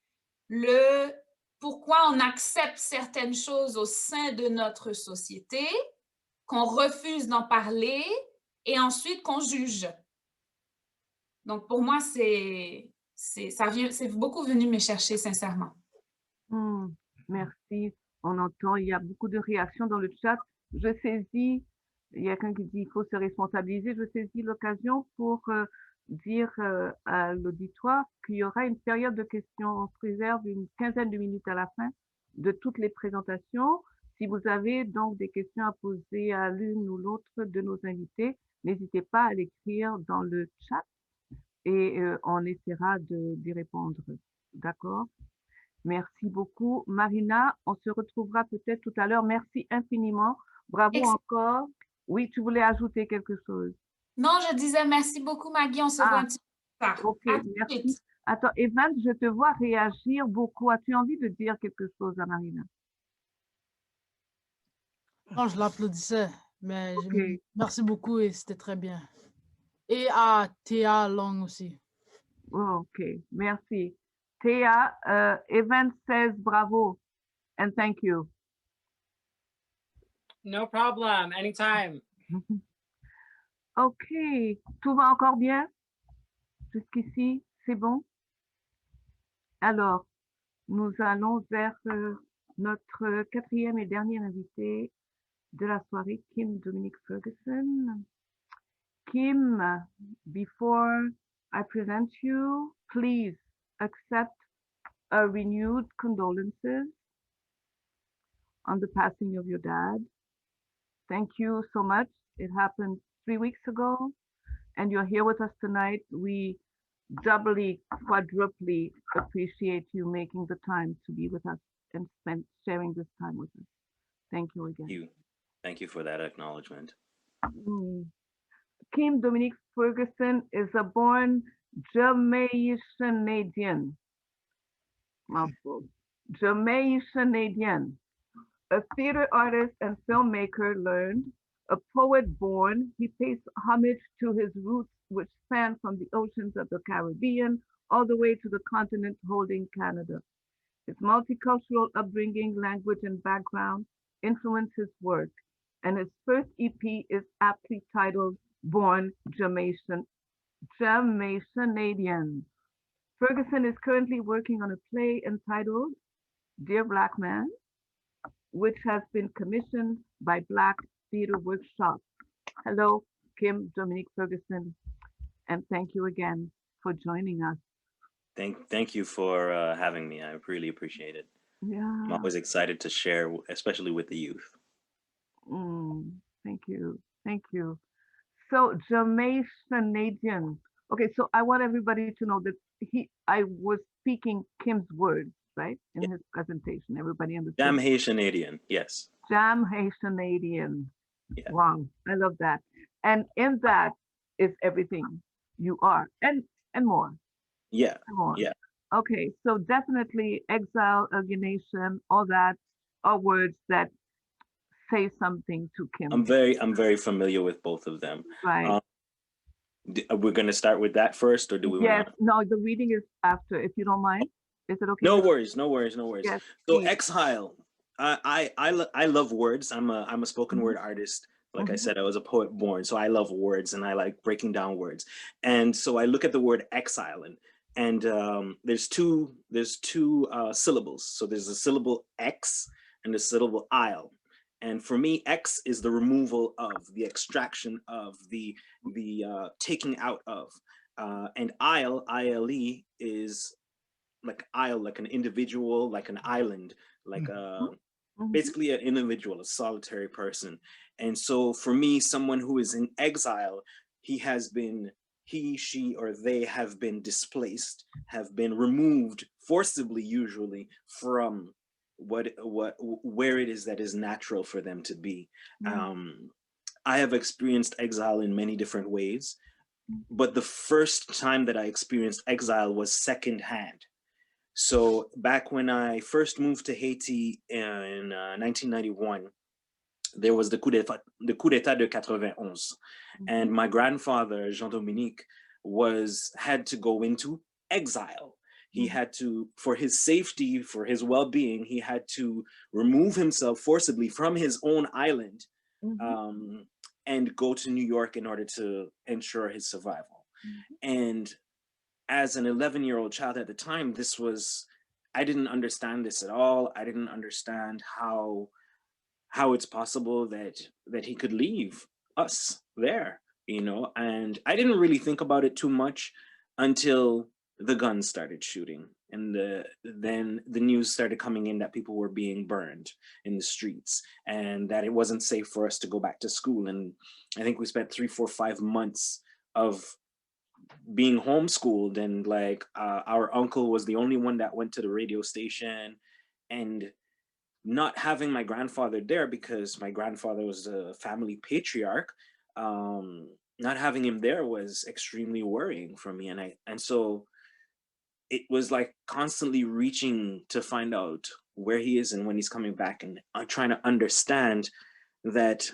le pourquoi on accepte certaines choses au sein de notre société, qu'on refuse d'en parler et ensuite qu'on juge. Donc, pour moi, c'est beaucoup venu me chercher, sincèrement. Merci. On entend, il y a beaucoup de réactions dans le chat. Je saisis, il y a quelqu'un qui dit qu'il faut se responsabiliser. Je saisis l'occasion pour dire à l'auditoire qu'il y aura une période de questions. On se réserve une quinzaine de minutes à la fin de toutes les présentations. Si vous avez donc des questions à poser à l'une ou l'autre de nos invités, n'hésitez pas à l'écrire dans le chat et on essaiera d'y répondre. D'accord? Merci beaucoup. Marina, on se retrouvera peut-être tout à l'heure. Merci infiniment. Bravo encore. Oui, tu voulais ajouter quelque chose? Non, je disais merci beaucoup, Maggie. On se voit un petit peu plus tard. Ok, merci. Attends, Evan, je te vois réagir beaucoup. As-tu envie de dire quelque chose à Marina? Non, je l'applaudissais, mais merci beaucoup et c'était très bien. Et à Théa Long aussi. Ok, merci. Théa, Evan says bravo and thank you. No problem, anytime. Ok, tout va encore bien? Jusqu'ici, c'est bon? Alors, nous allons vers notre quatrième et dernier invité de la soirée, Dominik Ferguson. Kim, before I present you, please accept our renewed condolences on the passing of your dad. Thank you so much. It happened 3 weeks ago, and you're here with us tonight. We doubly, quadruply appreciate you making the time to be with us and sharing this time with us. Thank you again. Thank you for that acknowledgement. Kim Dominik Ferguson is a born Jamaican-Canadian. Jamaican-Canadian, a theater artist and filmmaker learned, a poet born. He pays homage to his roots, which span from the oceans of the Caribbean all the way to the continent holding Canada. His multicultural upbringing, language, and background influence his work, and his first EP is aptly titled Born Jamaican-Canadian. Ferguson is currently working on a play entitled Dear Black Man, which has been commissioned by Black Theater Workshop. Hello, Kim Dominik Ferguson, and thank you again for joining us. Thank you for having me. I really appreciate it. Yeah. I'm always excited to share, especially with the youth. Thank you. Thank you. So Jamaican-Canadian. Okay, so I want everybody to know that I was speaking Kim's words, right? In his presentation. Everybody understood. Jam-Haitian-Canadian, yes. Jam-Haitian-Canadian. Yeah. Wow, I love that. And in that is everything you are and more. Yeah. And more. Yeah. Okay, so definitely Exile, Alienation, all that are words that say something to Kim. I'm very familiar with both of them. Right. We're going to start with that first, or do we? Yes. No, the reading is after. If you don't mind, is it okay? No worries. Yes, so please. Exile. I love words. I'm a spoken word artist. Like I said, I was a poet born, so I love words and I like breaking down words. And so I look at the word exile, and there's two syllables. So there's a syllable X and the syllable isle. And for me, X is the removal of, the extraction of, the taking out of. And isle, I-L-E, is like isle, like an individual, like an island, like basically an individual, a solitary person. And so for me, someone who is in exile, he, she, or they have been displaced, have been removed forcibly, usually, from where it is that is natural for them to be. I have experienced exile in many different ways, but the first time that I experienced exile was secondhand. So back when I first moved to Haiti in 1991, there was the coup d'etat de 91. And my grandfather, Jean-Dominique, had to go into exile. He had to, for his safety, for his well-being, he had to remove himself forcibly from his own island and go to New York in order to ensure his survival. And as an 11-year-old child at the time, I didn't understand this at all. I didn't understand how it's possible that he could leave us there, and I didn't really think about it too much until the guns started shooting, and then the news started coming in that people were being burned in the streets and that it wasn't safe for us to go back to school. And I think we spent 3, 4, 5 months of being homeschooled, and like our uncle was the only one that went to the radio station, and not having my grandfather there, because my grandfather was a family patriarch, not having him there was extremely worrying for me. And so it was like constantly reaching to find out where he is and when he's coming back, and I'm trying to understand that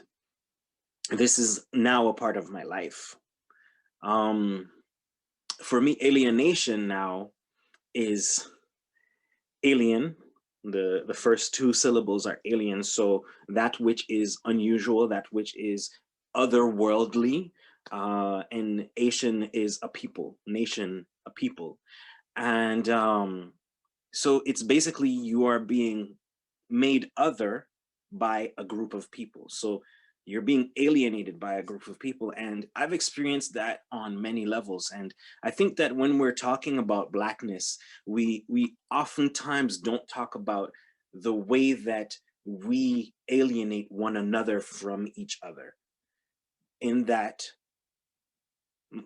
this is now a part of my life. For me, alienation now is alien. The first 2 syllables are alien. So that which is unusual, that which is otherworldly, and Asian is a people, nation, a people. And so it's basically you are being made other by a group of people. So you're being alienated by a group of people. And I've experienced that on many levels. And I think that when we're talking about Blackness, we oftentimes don't talk about the way that we alienate one another from each other. In that,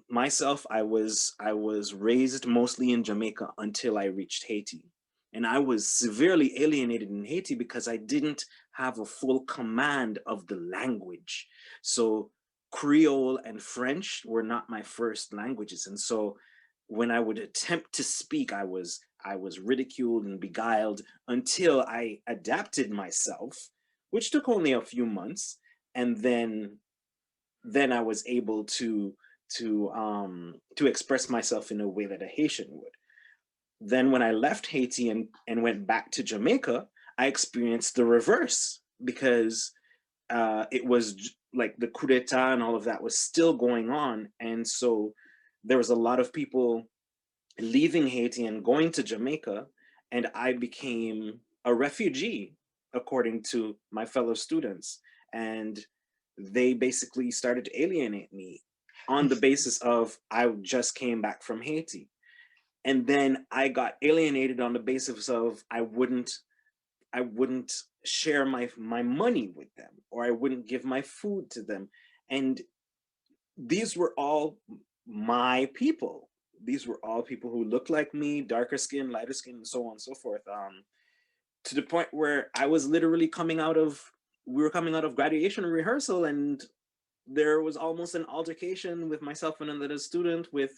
myself, I was raised mostly in Jamaica until I reached Haiti. And I was severely alienated in Haiti because I didn't have a full command of the language. So Creole and French were not my first languages. And so when I would attempt to speak, I was ridiculed and beguiled until I adapted myself, which took only a few months. And then I was able to express myself in a way that a Haitian would. Then when I left Haiti and went back to Jamaica, I experienced the reverse, because it was like the coup d'etat and all of that was still going on. And so there was a lot of people leaving Haiti and going to Jamaica, and I became a refugee, according to my fellow students. And they basically started to alienate me on the basis of I just came back from Haiti. And then I got alienated on the basis of I wouldn't share my money with them, or I wouldn't give my food to them. And these were all my people. These were all people who looked like me, darker skin, lighter skin, and so on and so forth. To the point where I was literally we were coming out of graduation rehearsal, and there was almost an altercation with myself and another student with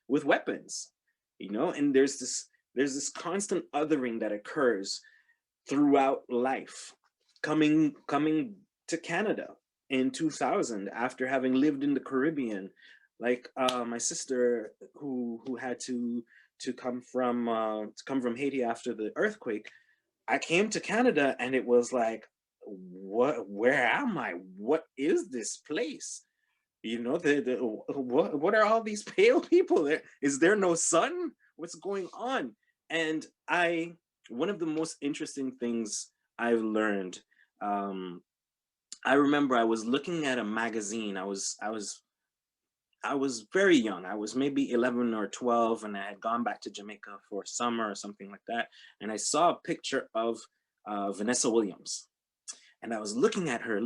weapons. And there's this constant othering that occurs throughout life. Coming to Canada in 2000 after having lived in the Caribbean, like my sister who had to come from Haiti after the earthquake. I came to Canada and it was like, where am I? What is this place? What are all these pale people there? Is there no sun? What's going on? And one of the most interesting things I've learned, I remember I was looking at a magazine. I was very young. I was maybe 11 or 12, and I had gone back to Jamaica for summer or something like that. And I saw a picture of Vanessa Williams. And I was looking at her.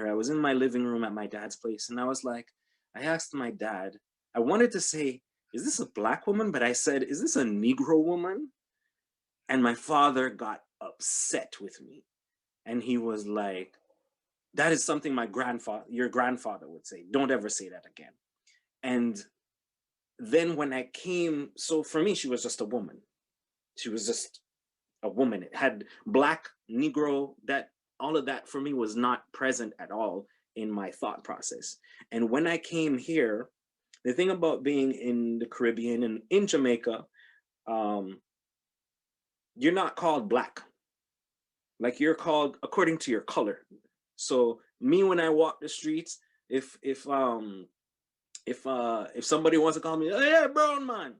I was in my living room at my dad's place. And I was like, I asked my dad, I wanted to say, is this a Black woman? But I said, is this a Negro woman? And my father got upset with me. And he was like, that is something your grandfather would say. Don't ever say that again. And then when I came, so for me, she was just a woman. She was just a woman. It had Black, Negro, that all of that for me was not present at all in my thought process. And when I came here, the thing about being in the Caribbean and in Jamaica, you're not called Black. Like, you're called according to your color. So me, when I walk the streets, if somebody wants to call me, oh, yeah, brown man.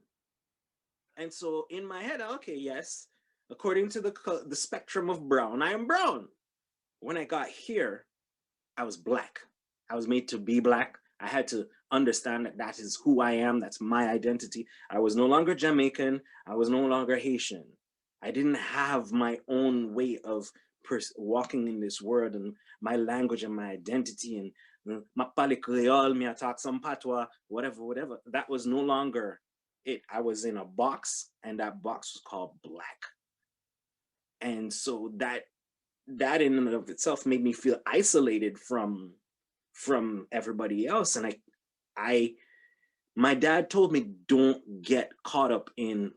And so in my head, okay, yes, according to the spectrum of brown, I am brown. When I got here, I was Black. I was made to be Black. I had to understand that that is who I am. That's my identity. I was no longer Jamaican. I was no longer Haitian. I didn't have my own way of walking in this world and my language and my identity and ma parle Creole, me attack some patois, whatever. That was no longer it. I was in a box, and that box was called Black. And so that in and of itself made me feel isolated from everybody else. And my dad told me, don't get caught up in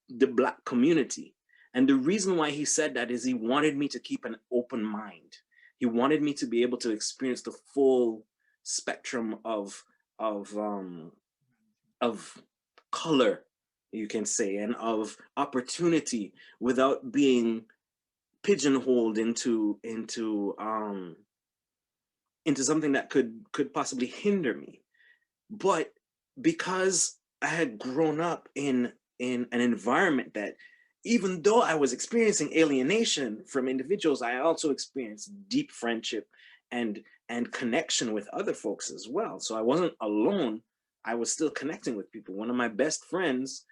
the Black community. And the reason why he said that is he wanted me to keep an open mind. He wanted me to be able to experience the full spectrum of color, you can say, and of opportunity without being pigeonholed into something that could possibly hinder me. But because I had grown up in an environment that, even though I was experiencing alienation from individuals, I also experienced deep friendship and connection with other folks as well. So I wasn't alone. I was still connecting with people. One of my best friends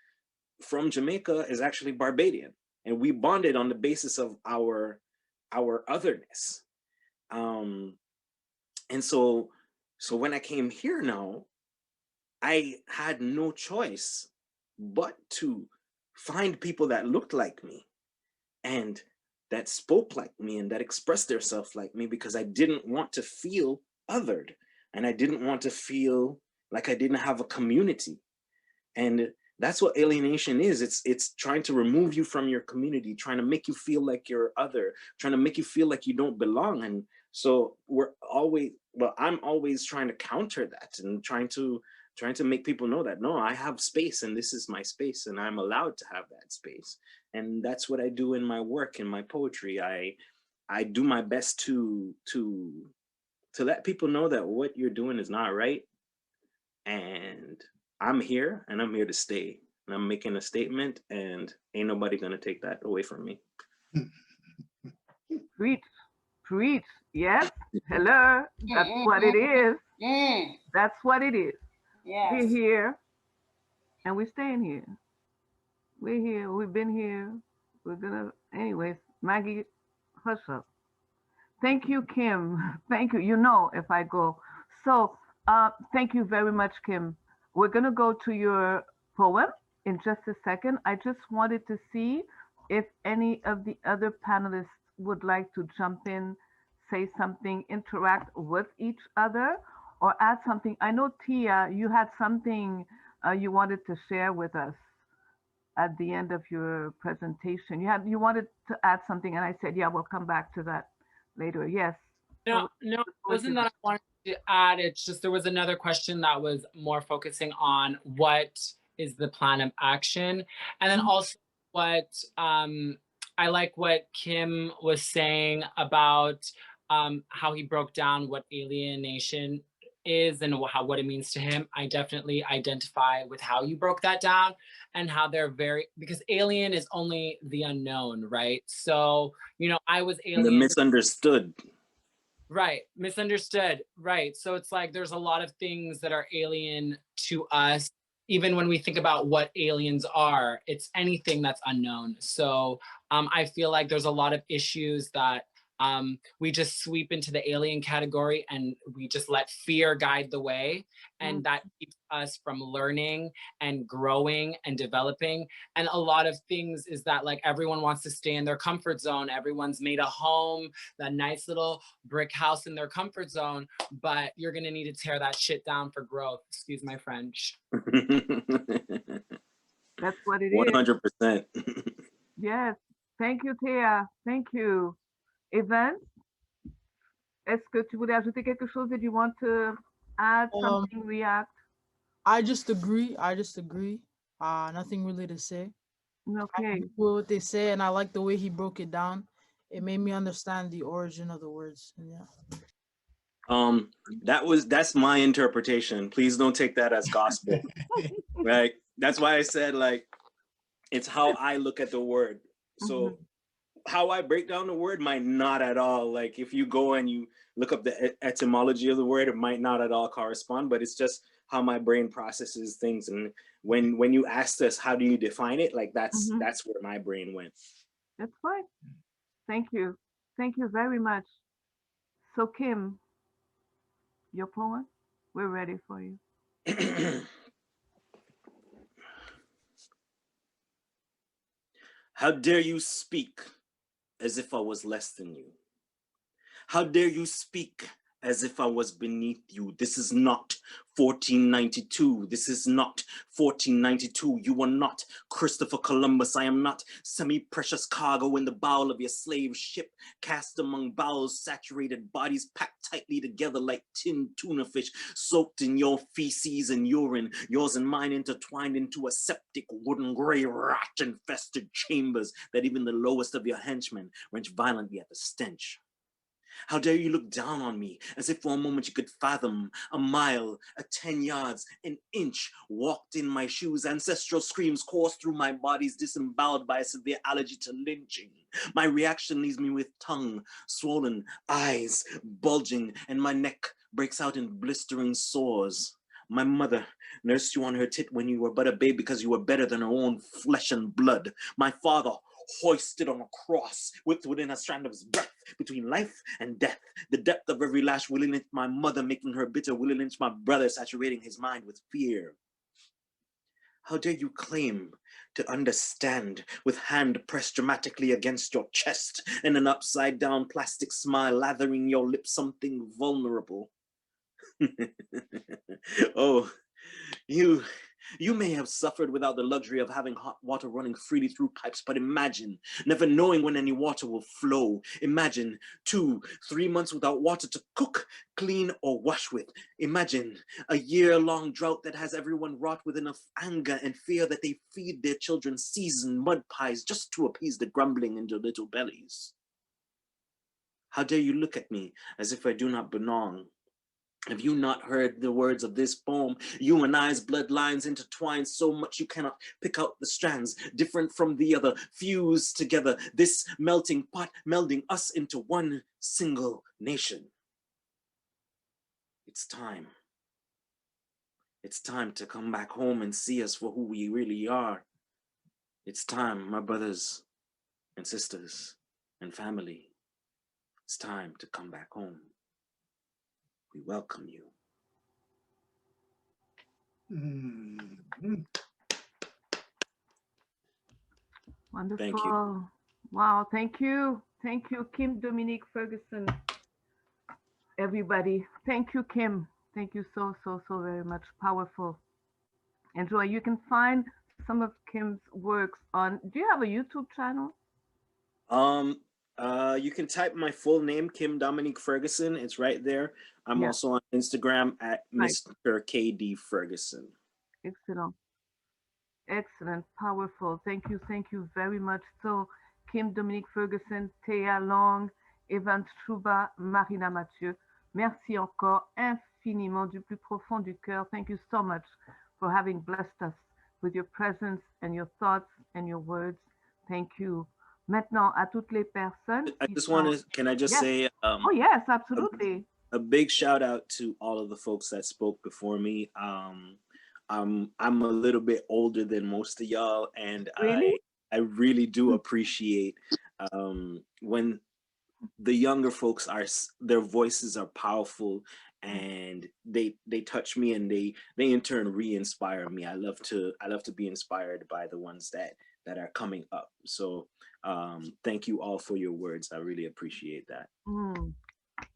from Jamaica is actually Barbadian, and we bonded on the basis of our otherness. And so when I came here now, I had no choice but to find people that looked like me and that spoke like me and that expressed themselves like me, because I didn't want to feel othered, and I didn't want to feel like I didn't have a community. And that's what alienation is. It's trying to remove you from your community, trying to make you feel like you're other, trying to make you feel like you don't belong. And so I'm always trying to counter that and trying to make people know that, no, I have space, and this is my space, and I'm allowed to have that space. And that's what I do in my work, in my poetry. I do my best to let people know that what you're doing is not right. And I'm here, and I'm here to stay. And I'm making a statement, and ain't nobody gonna take that away from me. Preach. Yes. Hello. That's what it is. That's what it is. Yes. We're here, and we're staying here. We're here. We've been here. We're gonna. Anyways, Maggie, hush up. Thank you, Kim. Thank you. You know, if I go. So, thank you very much, Kim. We're gonna go to your poem in just a second. I just wanted to see if any of the other panelists would like to jump in, say something, interact with each other, or add something. I know, Tia, you had something you wanted to share with us at the end of your presentation. You wanted to add something, and I said, yeah, we'll come back to that later. Yes. No, it wasn't that I wanted to add. It's just there was another question that was more focusing on what is the plan of action, and then also what I like what Kim was saying about how he broke down what alienation is and what it means to him. I definitely identify with how you broke that down, and how they're because alien is only the unknown, right? So, I was alien. The misunderstood. Right, misunderstood, right. So it's like there's a lot of things that are alien to us. Even when we think about what aliens are, it's anything that's unknown. So I feel like there's a lot of issues that we just sweep into the alien category and we just let fear guide the way. And that keeps us from learning and growing and developing. And a lot of things is that like everyone wants to stay in their comfort zone. Everyone's made a home, that nice little brick house in their comfort zone, but you're gonna need to tear that shit down for growth. Excuse my French. That's what it is. 100%. Yes. Thank you, Thea. Thank you. Evan, est-ce que tu voulais ajouter quelque chose? Did you want to add something, react? I just agree. Nothing really to say. Okay. I agree with what they say, and I like the way he broke it down. It made me understand the origin of the words. Yeah. That's my interpretation. Please don't take that as gospel. Right? That's why I said like it's how I look at the word. So how I break down the word might not at all. Like if you go and you look up the etymology of the word, it might not at all correspond, but it's just how my brain processes things. And when you asked us, how do you define it? Like that's where my brain went. That's fine. Thank you. Thank you very much. So Kim, your poem, we're ready for you. How dare you speak as if I was less than you? How dare you speak as if I was beneath you? This is not 1492. This is not 1492. You are not Christopher Columbus. I am not semi-precious cargo in the bow of your slave ship, cast among bowels, saturated bodies packed tightly together like tinned tuna fish, soaked in your feces and urine, yours and mine intertwined into a septic wooden gray rat-infested chambers that even the lowest of your henchmen wrench violently at the stench. How dare you look down on me as if for a moment you could fathom a mile, 10 yards, an inch walked in my shoes. Ancestral screams course through my bodies, disemboweled by a severe allergy to lynching. My reaction leaves me with tongue swollen, eyes bulging, and my neck breaks out in blistering sores. My mother nursed you on her tit when you were but a babe because you were better than her own flesh and blood. My father hoisted on a cross, whipped within a strand of his breath between life and death. The depth of every lash will lynch my mother, making her bitter, will lynch my brother, saturating his mind with fear. How dare you claim to understand with hand pressed dramatically against your chest and an upside down plastic smile lathering your lips, something vulnerable. Oh, you may have suffered without the luxury of having hot water running freely through pipes, but imagine never knowing when any water will flow. Imagine 2-3 months without water to cook, clean, or wash with. Imagine a year-long drought that has everyone wrought with enough anger and fear that they feed their children seasoned mud pies just to appease the grumbling in their little bellies. How dare you look at me as if I do not belong? Have you not heard the words of this poem? You and I's bloodlines intertwined so much you cannot pick out the strands, different from the other, fused together, this melting pot melding us into one single nation. It's time. It's time to come back home and see us for who we really are. It's time, my brothers and sisters and family. It's time to come back home. We welcome you. Wonderful. Thank you. Wow, thank you. Thank you, Kim Dominik Ferguson. Everybody, thank you, Kim. Thank you so very much. Powerful. Enjoy. You can find some of Kim's works on, do you have a YouTube channel? You can type my full name, Kim Dominik Ferguson. It's right there. I'm also on Instagram at Mr. KD Ferguson. Excellent. Excellent. Powerful. Thank you very much. So, Kim Dominik Ferguson, Thea Long, Evan Struba, Marina Mathieu. Merci encore infiniment du plus profond du cœur. Thank you so much for having blessed us with your presence and your thoughts and your words. Thank you. Maintenant, à toutes les personnes. I just want to, can I just say? Oh, yes, absolutely. A big shout out to all of the folks that spoke before me. I'm a little bit older than most of y'all, and really? I really do appreciate when the younger folks their voices are powerful, and they touch me, and they in turn re-inspire me. I love to be inspired by the ones that are coming up. So thank you all for your words. I really appreciate that.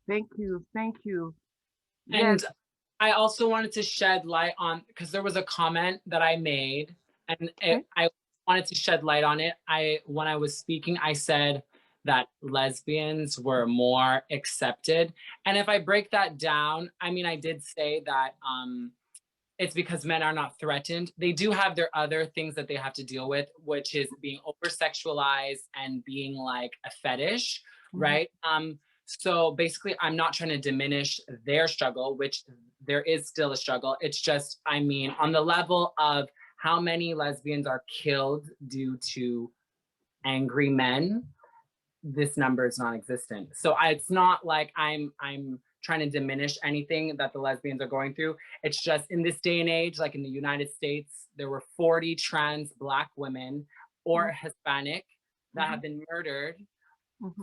Thank you. And Yes. I also wanted to shed light on, because there was a comment that I made, and I wanted to shed light on it. When I was speaking, I said that lesbians were more accepted. And if I break that down, I mean, I did say that it's because men are not threatened. They do have their other things that they have to deal with, which is being over-sexualized and being like a fetish, right? So basically, I'm not trying to diminish their struggle, which there is still a struggle. It's just, I mean, on the level of how many lesbians are killed due to angry men, this number is non-existent. So it's not like I'm trying to diminish anything that the lesbians are going through. It's just in this day and age, like in the United States, there were 40 trans Black women or Hispanic that have been murdered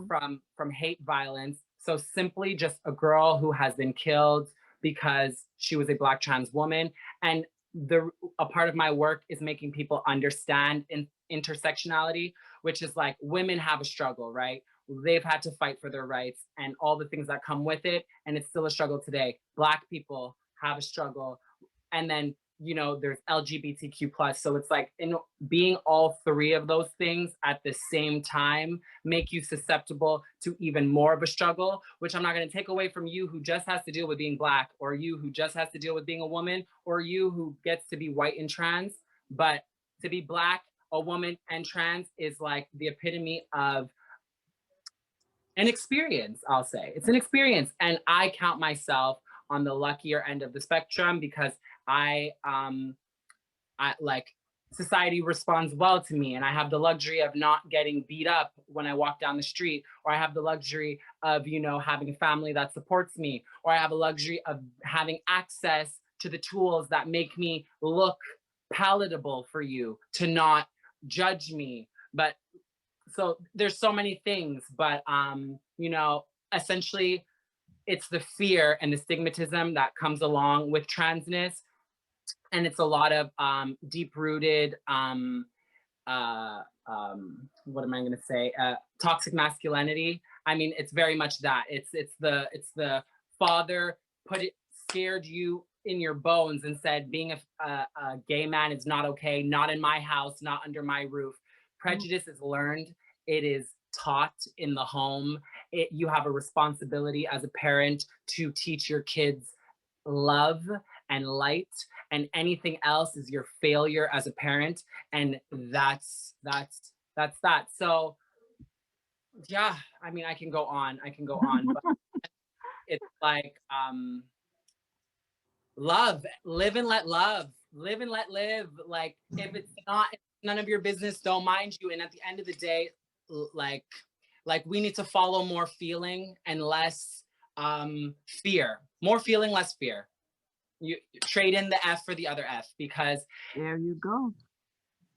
from hate violence. So simply just a girl who has been killed because she was a Black trans woman. And a part of my work is making people understand intersectionality, which is like women have a struggle, right? They've had to fight for their rights and all the things that come with it. And it's still a struggle today. Black people have a struggle. And then, you know, there's LGBTQ plus. So it's like in being all three of those things at the same time make you susceptible to even more of a struggle, which I'm not going to take away from you who just has to deal with being Black, or you who just has to deal with being a woman, or you who gets to be white and trans. But to be Black, a woman, and trans is like the epitome of an experience, I'll say. It's an experience. And I count myself on the luckier end of the spectrum because I like society responds well to me, and I have the luxury of not getting beat up when I walk down the street, or I have the luxury of, you know, having a family that supports me, or I have a luxury of having access to the tools that make me look palatable for you to not judge me. But so there's so many things, but you know, essentially it's the fear and the stigmatism that comes along with transness. And it's a lot of deep-rooted, what am I going to say? Toxic masculinity. I mean, it's very much that. It's the father scared you in your bones and said being a gay man is not okay, not in my house, not under my roof. Prejudice is learned. It is taught in the home. You have a responsibility as a parent to teach your kids love and light, and anything else is your failure as a parent. And that's that. So yeah, I mean, I can go on, but it's like love, live and let love, live and let live. Like if it's none of your business, don't mind you. And at the end of the day, like we need to follow more feeling and less fear. More feeling, less fear. You trade in the F for the other F, because there you go.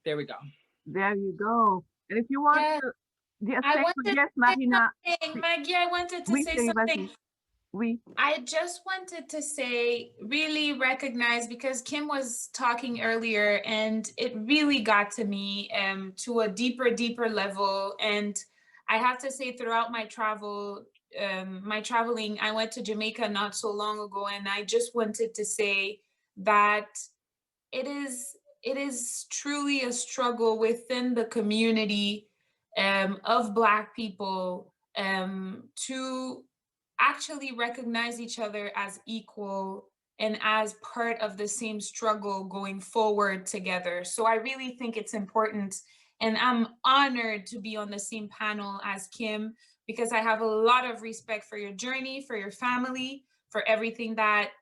There we go. There you go. And if you want to, yes, Marina. Maggie, I wanted to say something. Oui. I just wanted to say, really recognize, because Kim was talking earlier and it really got to me to a deeper level. And I have to say, throughout my traveling, I went to Jamaica not so long ago, and I just wanted to say that it is truly a struggle within the community of Black people to actually recognize each other as equal and as part of the same struggle going forward together. So I really think it's important, and I'm honored to be on the same panel as Kim, because I have a lot of respect for your journey, for your family, for everything that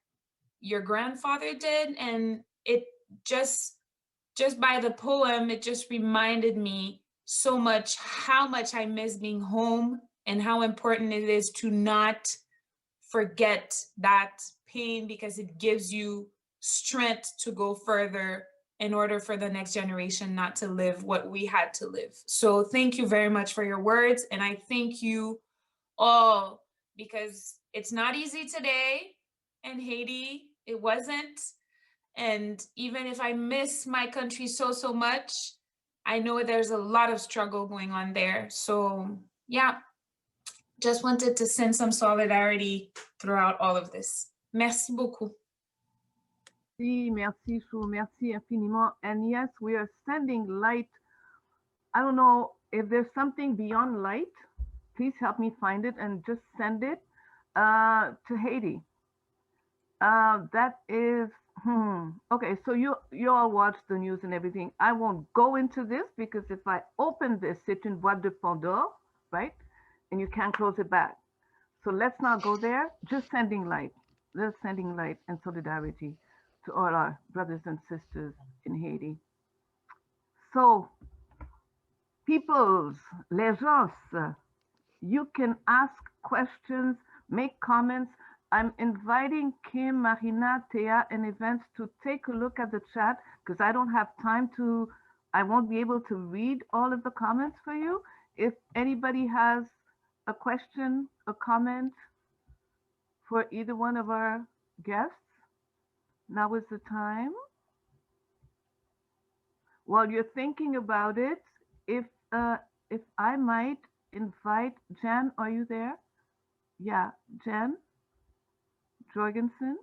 your grandfather did. And it just by the poem, it just reminded me so much how much I miss being home, and how important it is to not forget that pain, because it gives you strength to go further in order for the next generation not to live what we had to live. So thank you very much for your words. And I thank you all, because it's not easy today in Haiti. It wasn't. And even if I miss my country so much, I know there's a lot of struggle going on there. So yeah, just wanted to send some solidarity throughout all of this. Merci beaucoup. Merci, Chou. Merci infiniment. And yes, we are sending light. I don't know if there's something beyond light. Please help me find it and just send it to Haiti. That is, okay, so you all watch the news and everything. I won't go into this because if I open this, c'est une boîte de Pandore, right? And you can't close it back. So let's not go there. Just sending light. Just sending light and solidarity to all our brothers and sisters in Haiti. So, peoples, les gens, you can ask questions, make comments. I'm inviting Kim, Marina, Thea, and Events to take a look at the chat because I don't have time to, I won't be able to read all of the comments for you. If anybody has a question, a comment for either one of our guests, now is the time. While you're thinking about it, if I might invite Jen, are you there? Yeah, Jen Jorgensen.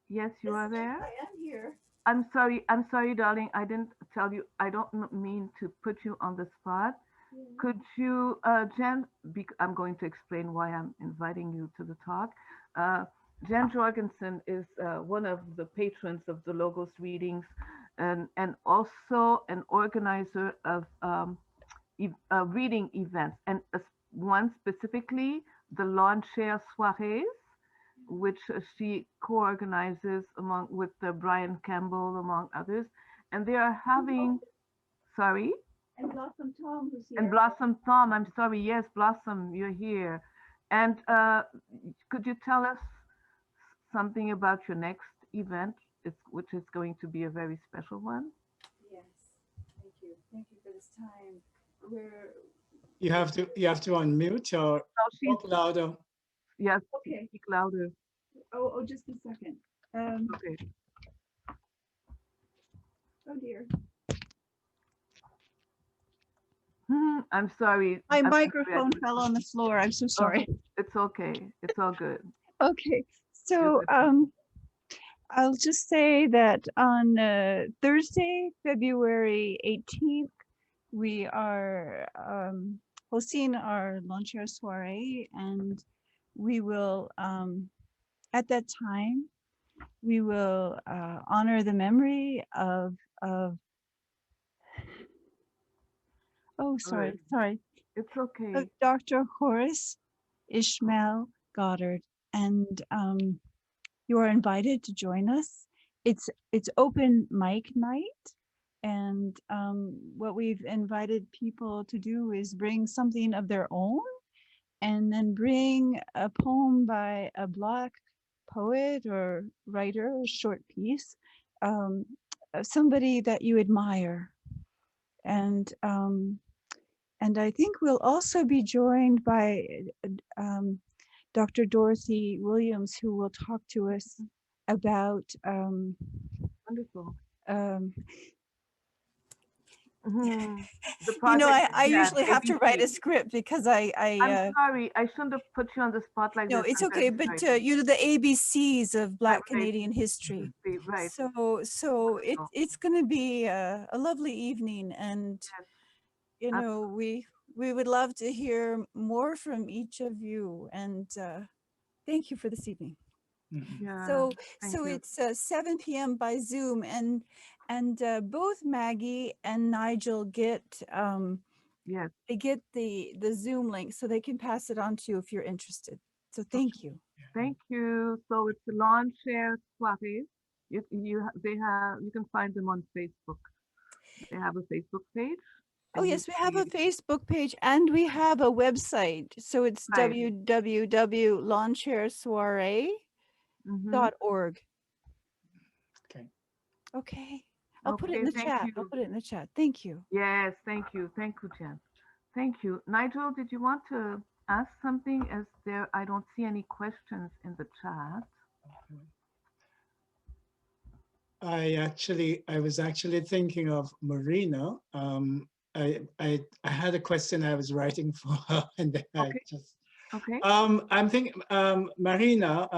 Yes, you are there. I am here. I'm sorry, darling. I didn't tell you. I don't mean to put you on the spot. Yeah. Could you, Jen? I'm going to explain why I'm inviting you to the talk. Jen Jorgensen is one of the patrons of the Logos readings, and also an organizer of reading events, and one specifically the lawn chair soirees, which she co-organizes with Brian Campbell, among others, and they are having. Sorry. And Blossom Tom, who's here. And Blossom Tom, I'm sorry. Yes, Blossom, you're here. And could you tell us something about your next event, which is going to be a very special one? Yes. Thank you. Thank you for this time. You have to unmute or talk louder. Yes. Okay. Speak louder. Oh, just a second. Okay. Oh dear. I'm sorry. My microphone fell on the floor. I'm so sorry. Oh, it's okay. It's all good. Okay. So I'll just say that on Thursday, February 18th, we are hosting our Launcher Soiree, and we will, at that time, we will honor the memory of oh, sorry. It's okay. Dr. Horace Ishmael Goddard, and you are invited to join us. It's open mic night, and what we've invited people to do is bring something of their own, and then bring a poem by a Black poet or writer, a short piece, somebody that you admire. And I think we'll also be joined by Dr. Dorothy Williams, who will talk to us about Wonderful. You know, I usually have to write a script because I'm sorry, I shouldn't have put you on the spot like no, this. it's okay, but you know, the ABCs of Black Canadian history. Right. So it's going to be a lovely evening, and you know, we would love to hear more from each of you, and thank you for this evening. Yeah, so it's 7 p.m. by Zoom, and both Maggie and Nigel get they get the Zoom link, so they can pass it on to you if you're interested. So thank you. Thank you. So it's the lawn chair soiree. You can find them on Facebook. They have a Facebook page. Oh yes, we have a Facebook page, and we have a website. So it's www.lawnchairsoiree.org. Okay. I'll put it in the chat. I'll put it in the chat. Thank you. Yes, thank you. Thank you, Jen. Thank you. Nigel, did you want to ask something as I don't see any questions in the chat. I was actually thinking of Marina. I had a question I was writing for her, and then I just. Okay. I'm thinking, Marina.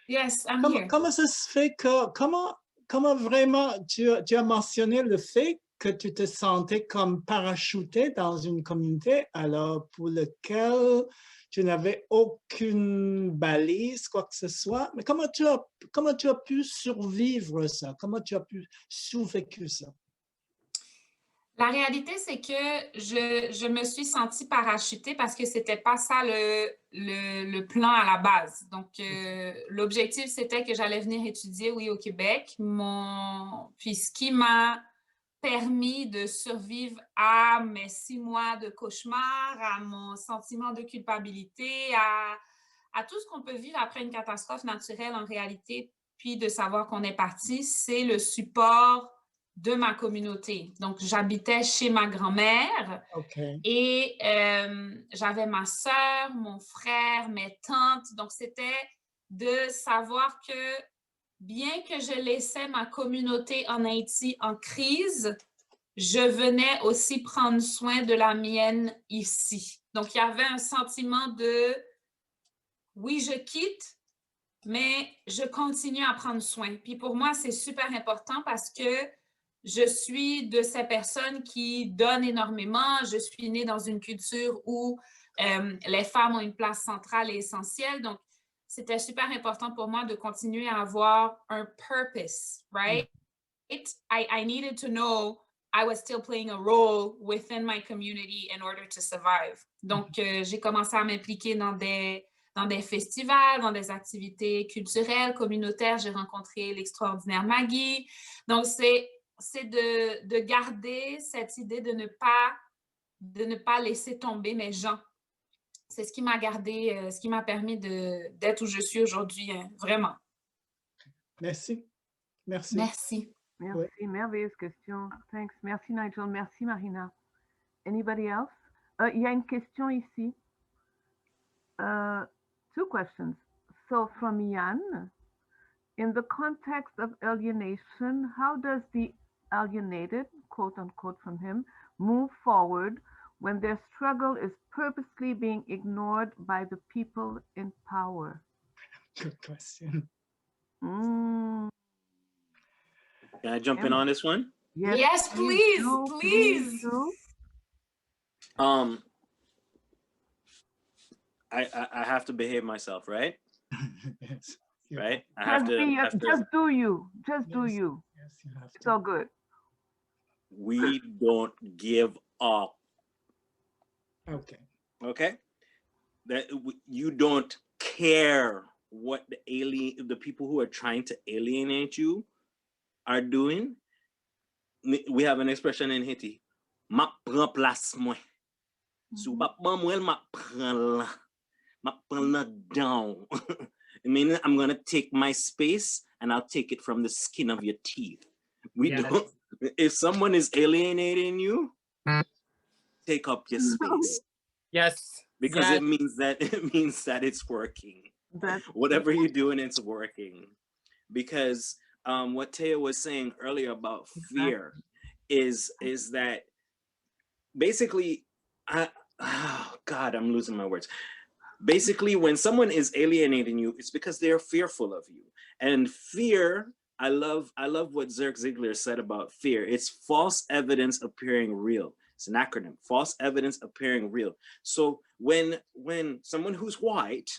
Yes, I'm here. Comment ça se fait que comment vraiment tu as mentionné le fait que tu te sentais comme parachuté dans une communauté alors pour lequel tu n'avais aucune balise, quoi que ce soit. Mais comment tu as pu survivre ça? Comment tu as pu survécu ça? La réalité, c'est que je me suis sentie parachutée parce que c'était pas ça le plan à la base. Donc, l'objectif, c'était que j'allais venir étudier, oui, au Québec. Puis ce qui m'a permis de survivre à mes 6 mois de cauchemar, à mon sentiment de culpabilité, à tout ce qu'on peut vivre après une catastrophe naturelle en réalité, puis de savoir qu'on est parti, c'est le support de ma communauté. Donc, j'habitais chez ma grand-mère et j'avais ma sœur, mon frère, mes tantes. Donc, c'était de savoir que bien que je laissais ma communauté en Haïti en crise, je venais aussi prendre soin de la mienne ici. Donc, il y avait un sentiment de oui, je quitte, mais je continue à prendre soin. Puis pour moi, c'est super important parce que je suis de ces personnes qui donnent énormément. Je suis née dans une culture où les femmes ont une place centrale et essentielle. Donc, c'était super important pour moi de continuer à avoir un purpose, right? I needed to know I was still playing a role within my community in order to survive. Donc, j'ai commencé à m'impliquer dans des festivals, dans des activités culturelles, communautaires. J'ai rencontré l'extraordinaire Maggie. Donc, c'est de garder cette idée de ne pas laisser tomber mes gens. C'est ce qui m'a gardé, ce qui m'a permis d'être où je suis aujourd'hui, hein, vraiment. Merci. Merci. Merci. Merci, merveilleuse question. Thanks. Merci Nigel, merci Marina. Anybody else? Il y a une question ici. Two questions. So from Yann, in the context of alienation, how does the alienated, quote unquote from him, move forward when their struggle is purposely being ignored by the people in power? Good question. Can I jump in on this one? Yes, please, please. I have to behave myself, right? Yes. Right? Just do you. Just do you. Yes, you have to. It's all good. We don't give up. Okay. Okay? That you don't care what the people who are trying to alienate you are doing. We have an expression in Haiti. Ma pran place mwen. So ma pran down. I mean, I'm gonna take my space and I'll take it from the skin of your teeth. We don't. If someone is alienating you, take up your space. Yes. Because it means that it's working. Whatever you're doing, it's working. Because what Taya was saying earlier about fear is that basically, God, I'm losing my words. Basically, when someone is alienating you, it's because they're fearful of you. And fear, I love what Zirk Ziglar said about fear. It's false evidence appearing real. It's an acronym, false evidence appearing real. So when someone who's white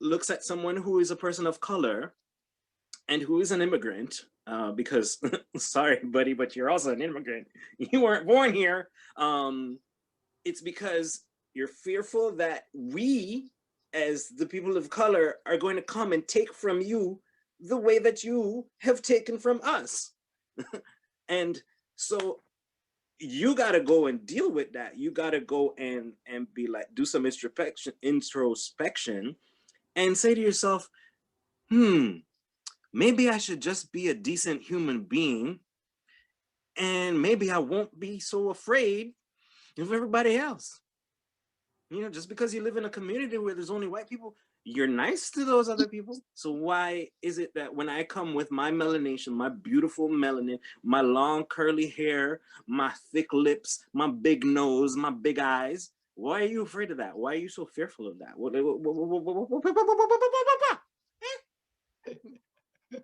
looks at someone who is a person of color and who is an immigrant, because sorry, buddy, but you're also an immigrant. You weren't born here. It's because you're fearful that we, as the people of color, are going to come and take from you the way that you have taken from us. And so you got to go and deal with that. You got to go and be like, do some introspection and say to yourself, maybe I should just be a decent human being, and maybe I won't be so afraid of everybody else. You know, just because you live in a community where there's only white people, you're nice to those other people. So why is it that when I come with my melanation, my beautiful melanin, my long curly hair, my thick lips, my big nose, my big eyes, why are you afraid of that? Why are you so fearful of that?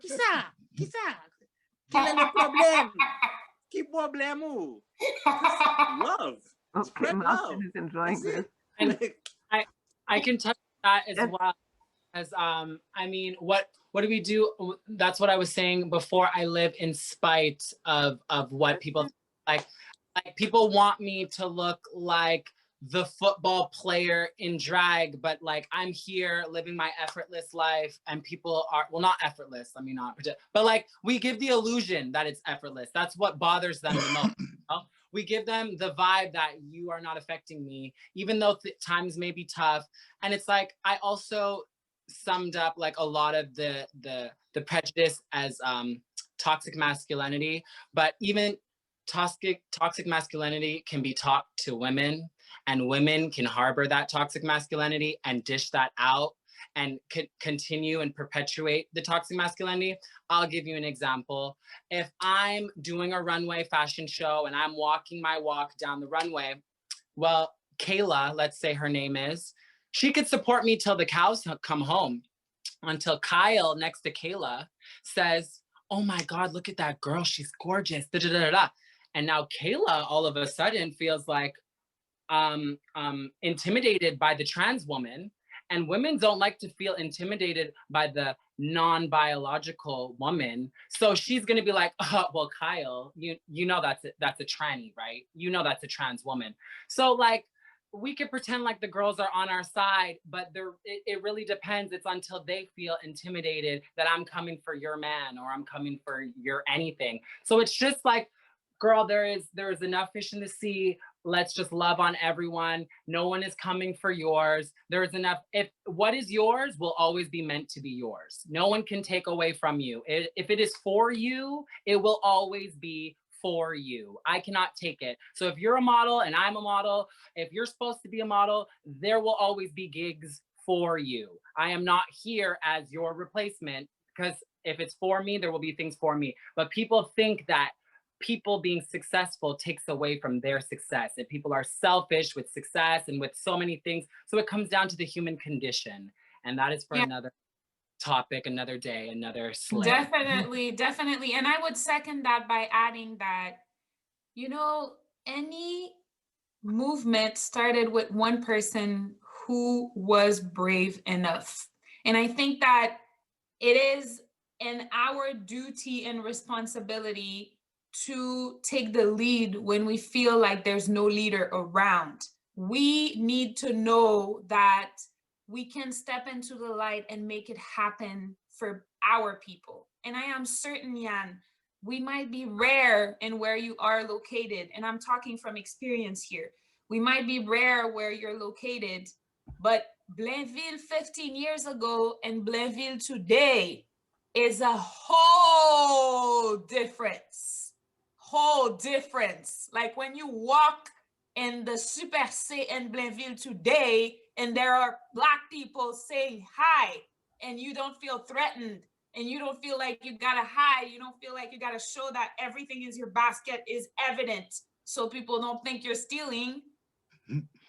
Qui ça? Qui ça? Quel est le problème? Qui problème ou? Love. Okay, Spread love. Martin is enjoying That's this. it. And I can touch that as And- well as I mean, what do we do? That's what I was saying before. I live in spite of what people like people want me to look like the football player in drag, but like I'm here living my effortless life and people are, well, not effortless, let me not pretend, but like we give the illusion that it's effortless. That's what bothers them the most. You know? We give them the vibe that you are not affecting me, even though times may be tough. And it's like, I also summed up like a lot of the prejudice as toxic masculinity, but even toxic masculinity can be taught to women, and women can harbor that toxic masculinity and dish that out and continue and perpetuate the toxic masculinity. I'll give you an example. If I'm doing a runway fashion show and I'm walking my walk down the runway, well, Kayla, let's say her name is, she could support me till the cows come home, until Kyle next to Kayla says, oh my God, look at that girl, she's gorgeous, da, da, da, da. And now Kayla all of a sudden feels like intimidated by the trans woman, and women don't like to feel intimidated by the non-biological woman. So she's gonna be like, oh, well, Kyle, you know that's a tranny, right? You know that's a trans woman. So like, we could pretend like the girls are on our side, but it really depends. It's until they feel intimidated that I'm coming for your man or I'm coming for your anything. So it's just like, girl, there is enough fish in the sea. Let's just love on everyone. No one is coming for yours. There is enough. If what is yours will always be meant to be yours. No one can take away from you. If it is for you, it will always be for you. I cannot take it. So if you're a model and I'm a model, if you're supposed to be a model, there will always be gigs for you. I am not here as your replacement, because if it's for me, there will be things for me. But people think that people being successful takes away from their success, and people are selfish with success and with so many things. So it comes down to the human condition, and that is for another topic, another day, another slay. Definitely. And I would second that by adding that, you know, any movement started with one person who was brave enough. And I think that it is in our duty and responsibility to take the lead when we feel like there's no leader around. We need to know that we can step into the light and make it happen for our people. And I am certain, Yan, we might be rare in where you are located. And I'm talking from experience here. We might be rare where you're located, but Blainville 15 years ago and Blainville today is a whole difference. Like when you walk in the Super C in Blainville today and there are Black people saying hi and you don't feel threatened and you don't feel like you gotta hide, you don't feel like you gotta show that everything in your basket is evident so people don't think you're stealing.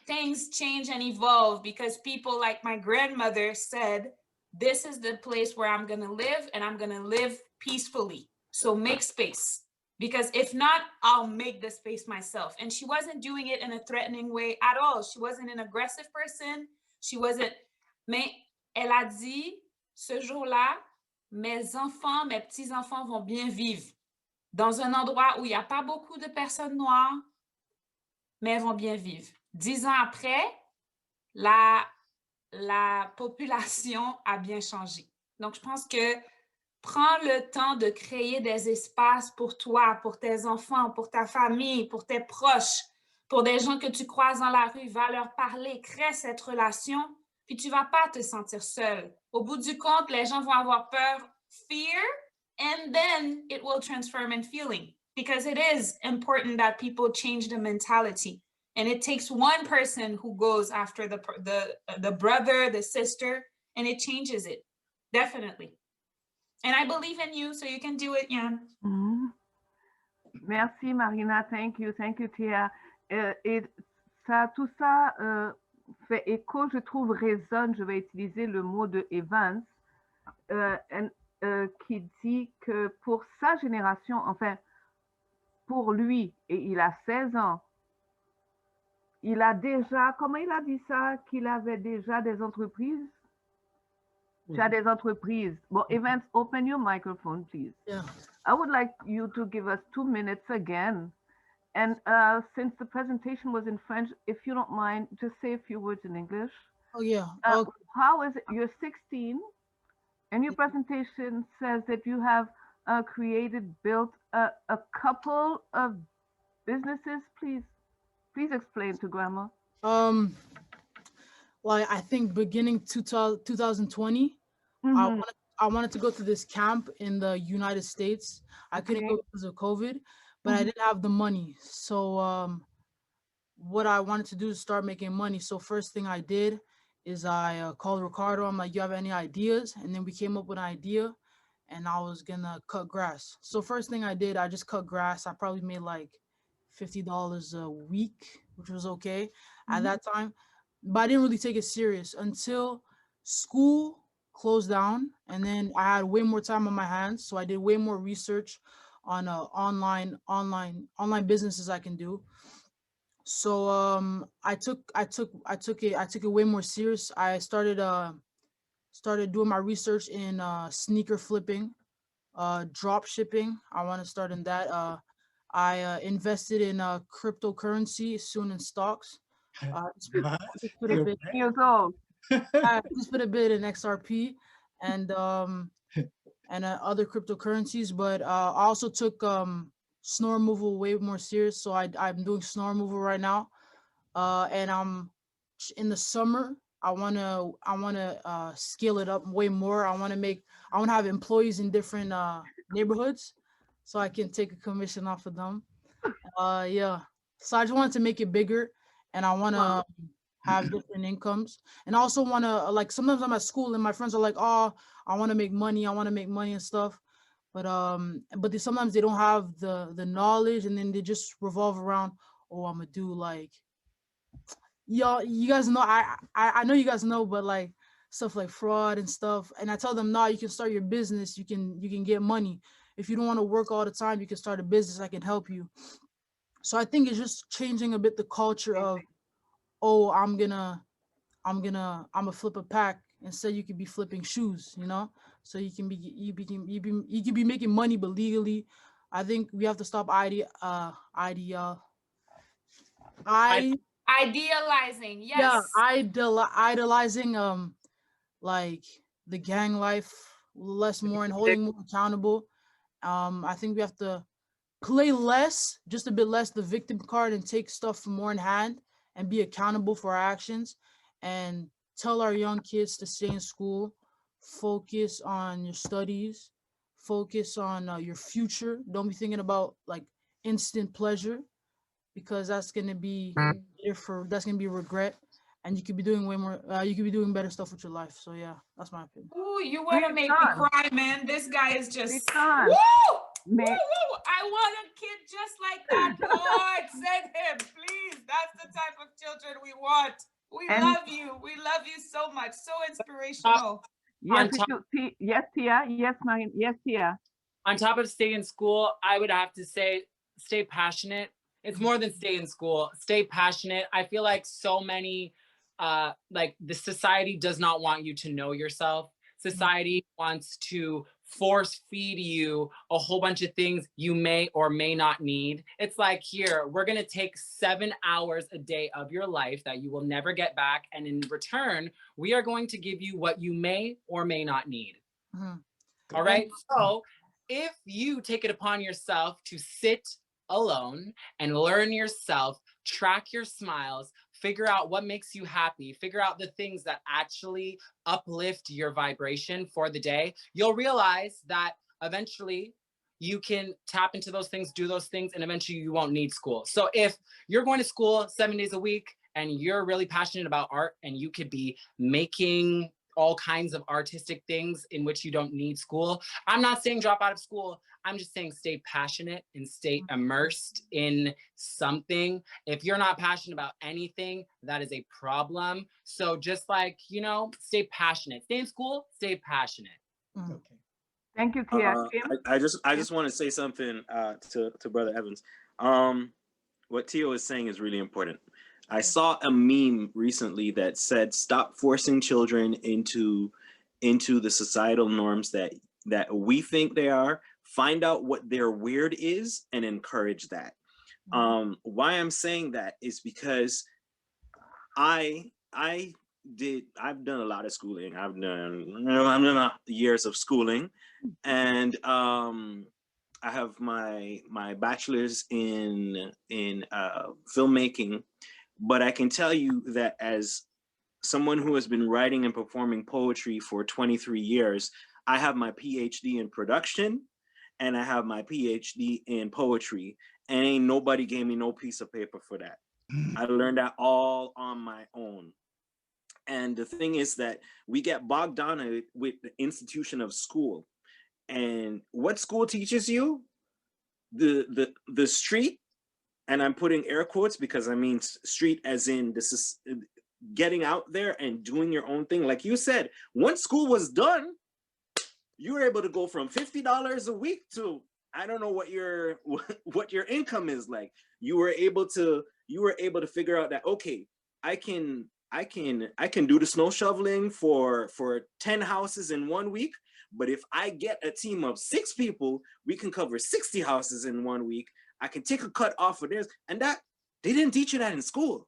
Things change and evolve because people, like my grandmother said, this is the place where I'm gonna live and I'm gonna live peacefully. So make space. Because if not, I'll make the space myself. And she wasn't doing it in a threatening way at all. She wasn't an aggressive person. She wasn't, mais elle a dit, ce jour-là, mes enfants, mes petits-enfants vont bien vivre dans un endroit où il n'y a pas beaucoup de personnes noires, mais elles vont bien vivre. 10 ans après, la population a bien changé. Donc, je pense que prends le temps de créer des espaces pour toi, pour tes enfants, pour ta famille, pour tes proches, pour des gens que tu croises dans la rue. Va leur parler, crée cette relation, puis tu ne vas pas te sentir seul. Au bout du compte, les gens vont avoir peur, fear, and then it will transform in feeling. Because it is important that people change the mentality. And it takes one person who goes after the brother, the sister, and it changes it. Definitely. And I believe in you, so you can do it, Yann. Merci Marina, thank you Thea. Et ça, tout ça fait écho, je trouve, résonne, je vais utiliser le mot de Evans, qui dit que pour sa génération, enfin, pour lui, et il a 16 ans, il a déjà, comment il a dit ça, qu'il avait déjà des entreprises? Tu as des entreprises. Bon, Evans, open your microphone, please. Yeah. I would like you to give us 2 minutes again. And since the presentation was in French, if you don't mind, just say a few words in English. Oh, yeah. How is it? You're 16, and your presentation says that you have built a couple of businesses. Please explain to Grandma. Well, I think beginning 2020, I wanted to go to this camp in the United States. I couldn't go because of COVID, but I didn't have the money. So what I wanted to do is start making money. So first thing I did is I called Ricardo. I'm like, you have any ideas? And then we came up with an idea, and I was gonna cut grass. So first thing I did, I just cut grass. I probably made like $50 a week, which was okay at that time. But I didn't really take it serious until school closed down, and then I had way more time on my hands. So I did way more research on online businesses I can do. So I took it way more serious. I started doing my research in sneaker flipping, drop shipping. I want to start in that. I invested in cryptocurrency, soon in stocks. Just put a bit in XRP and other cryptocurrencies, but I also took snow removal way more serious. So I'm doing snow removal right now, and I'm in the summer. I wanna scale it up way more. I wanna have employees in different neighborhoods, so I can take a commission off of them. Yeah. So I just wanted to make it bigger, and I wanna have different incomes, and I also wanna, like, sometimes I'm at school and my friends are like, oh, I wanna make money and stuff. But sometimes they don't have the knowledge, and then they just revolve around, oh, I'm gonna do like, y'all, you guys know, I know you guys know, but like stuff like fraud and stuff. And I tell them, no, you can start your business, you can get money. If you don't want to work all the time, you can start a business. I can help you. So I think it's just changing a bit the culture of, oh, I'm gonna flip a pack. Instead, you could be flipping shoes, you know. So you can be making money, but legally. I think we have to stop idealizing. Yes. Yeah, idolizing like the gang life less more, and holding more accountable. I think we have to play less, just a bit less, the victim card, and take stuff more in hand and be accountable for our actions, and tell our young kids to stay in school, focus on your studies, focus on your future. Don't be thinking about like instant pleasure, because that's gonna be regret, and you could be doing way more. You could be doing better stuff with your life. So yeah, that's my opinion. Oh, you want to make me cry, man. This guy is just woo! Woo! I want a kid just like that. Lord, send him, please. That's the type of children we want. We love you. We love you so much. So inspirational. Yes, Tia. Yes, Marine. Yes, Tia. On top of stay in school, I would have to say, stay passionate. It's more than stay in school. Stay passionate. I feel like so many, like the society does not want you to know yourself. Society wants to force feed you a whole bunch of things you may or may not need. It's like, here, we're going to take 7 hours a day of your life that you will never get back. And in return, we are going to give you what you may or may not need. All right. So if you take it upon yourself to sit alone and learn yourself, track your smiles, figure out what makes you happy, figure out the things that actually uplift your vibration for the day, you'll realize that eventually you can tap into those things, do those things, and eventually you won't need school. So if you're going to school 7 days a week and you're really passionate about art and you could be making all kinds of artistic things in which you don't need school, I'm not saying drop out of school. I'm just saying stay passionate and stay immersed in something. If you're not passionate about anything, that is a problem. So just like, you know, stay passionate. Stay in school, stay passionate. Okay. Thank you, Tia. I just want to say something to Brother Evans. What Tio is saying is really important. I saw a meme recently that said, "Stop forcing children into the societal norms that we think they are. Find out what their weird is and encourage that." Why I'm saying that is because I've done a lot of schooling. I've done years of schooling, and I have my bachelor's in filmmaking. But I can tell you that as someone who has been writing and performing poetry for 23 years, I have my PhD in production and I have my PhD in poetry, and ain't nobody gave me no piece of paper for that. I learned that all on my own. And the thing is that we get bogged down with the institution of school. And what school teaches you? The street, and I'm putting air quotes because I mean street as in this is getting out there and doing your own thing. Like you said, once school was done, you were able to go from $50 a week to, I don't know what your income is like. You were able to figure out that, okay, I can do the snow shoveling for 10 houses in 1 week. But if I get a team of 6 people, we can cover 60 houses in 1 week. I can take a cut off of theirs. And that, they didn't teach you that in school.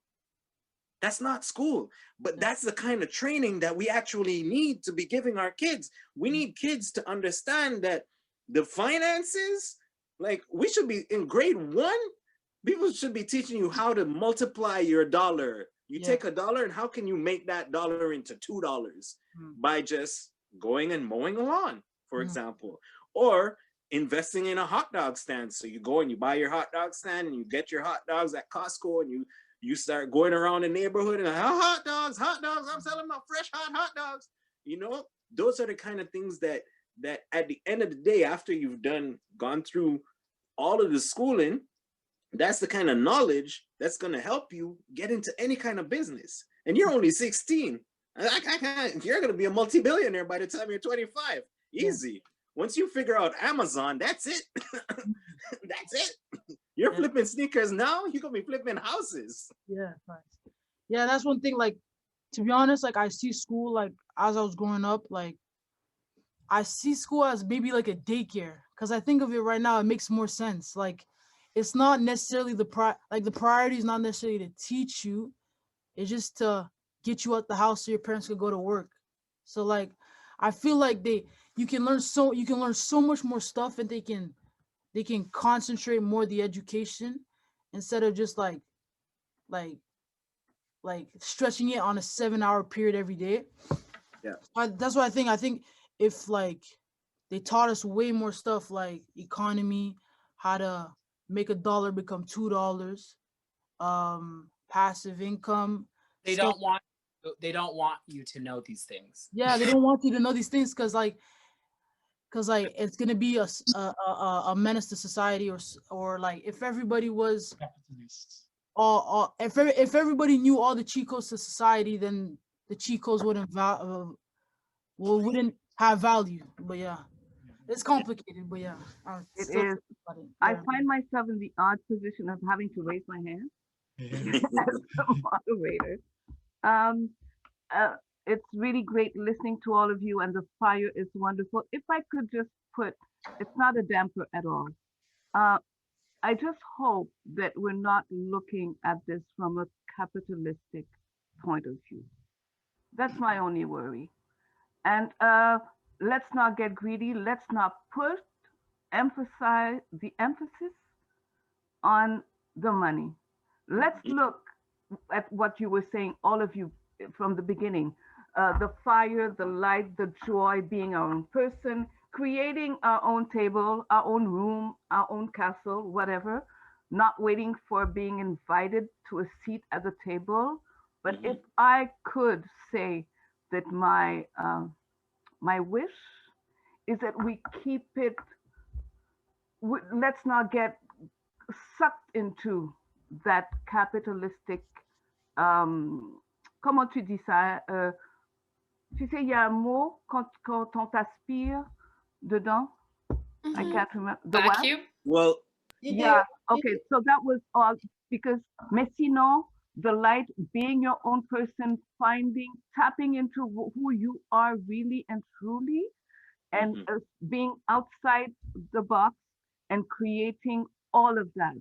That's not school. But that's the kind of training that we actually need to be giving our kids. We need kids to understand that the finances, like we should be in grade 1, people should be teaching you how to multiply your dollar. You take a dollar and how can you make that dollar into $2 by just going and mowing a lawn, for example, or investing in a hot dog stand. So you go and you buy your hot dog stand and you get your hot dogs at Costco and you start going around the neighborhood and hot dogs, I'm selling my fresh hot dogs. You know, those are the kind of things that at the end of the day, after you've gone through all of the schooling, that's the kind of knowledge that's going to help you get into any kind of business. And you're only 16. You're going to be a multi-billionaire by the time you're 25. Easy. Once you figure out Amazon, that's it. That's it. You're flipping sneakers now, you're going to be flipping houses. Yeah, right. Yeah, that's one thing. Like, to be honest, like I see school, like as I was growing up, like I see school as maybe like a daycare. Because I think of it right now, it makes more sense. Like, it's not necessarily the priority is not necessarily to teach you. It's just to get you out the house so your parents could go to work. So like, I feel like you can learn so much more stuff, and they can concentrate more the education instead of just like stretching it on a 7-hour period every day. Yeah. That's what I think. I think if like they taught us way more stuff like economy, how to make $1 become $2, passive income. They don't want you to know these things. Yeah, they don't want you to know these things because it's gonna be a menace to society, or like if everybody was if everybody knew all the cheat codes to society, then the cheat codes wouldn't have value. But yeah, it's complicated. But yeah, it is. I find myself in the odd position of having to raise my hand as a moderator. It's really great listening to all of you, and the fire is wonderful. If I could just put, it's not a damper at all. I just hope that we're not looking at this from a capitalistic point of view. That's my only worry. And let's not get greedy. Let's not emphasize the emphasis on the money. Let's look at what you were saying, all of you, from the beginning. The fire, the light, the joy, being our own person, creating our own table, our own room, our own castle, whatever, not waiting for being invited to a seat at the table. But Mhm. if I could say that my wish is that we keep it, let's not get sucked into that capitalistic, comment tu dis ça? Tu sais, il y a un mot quand on t'aspire dedans. I can't remember. The what? Vacuum. Well, Yeah. Okay. So that was all because mais sinon, the light, being your own person, tapping into who you are really and truly, and mhm. being outside the box and creating all of that.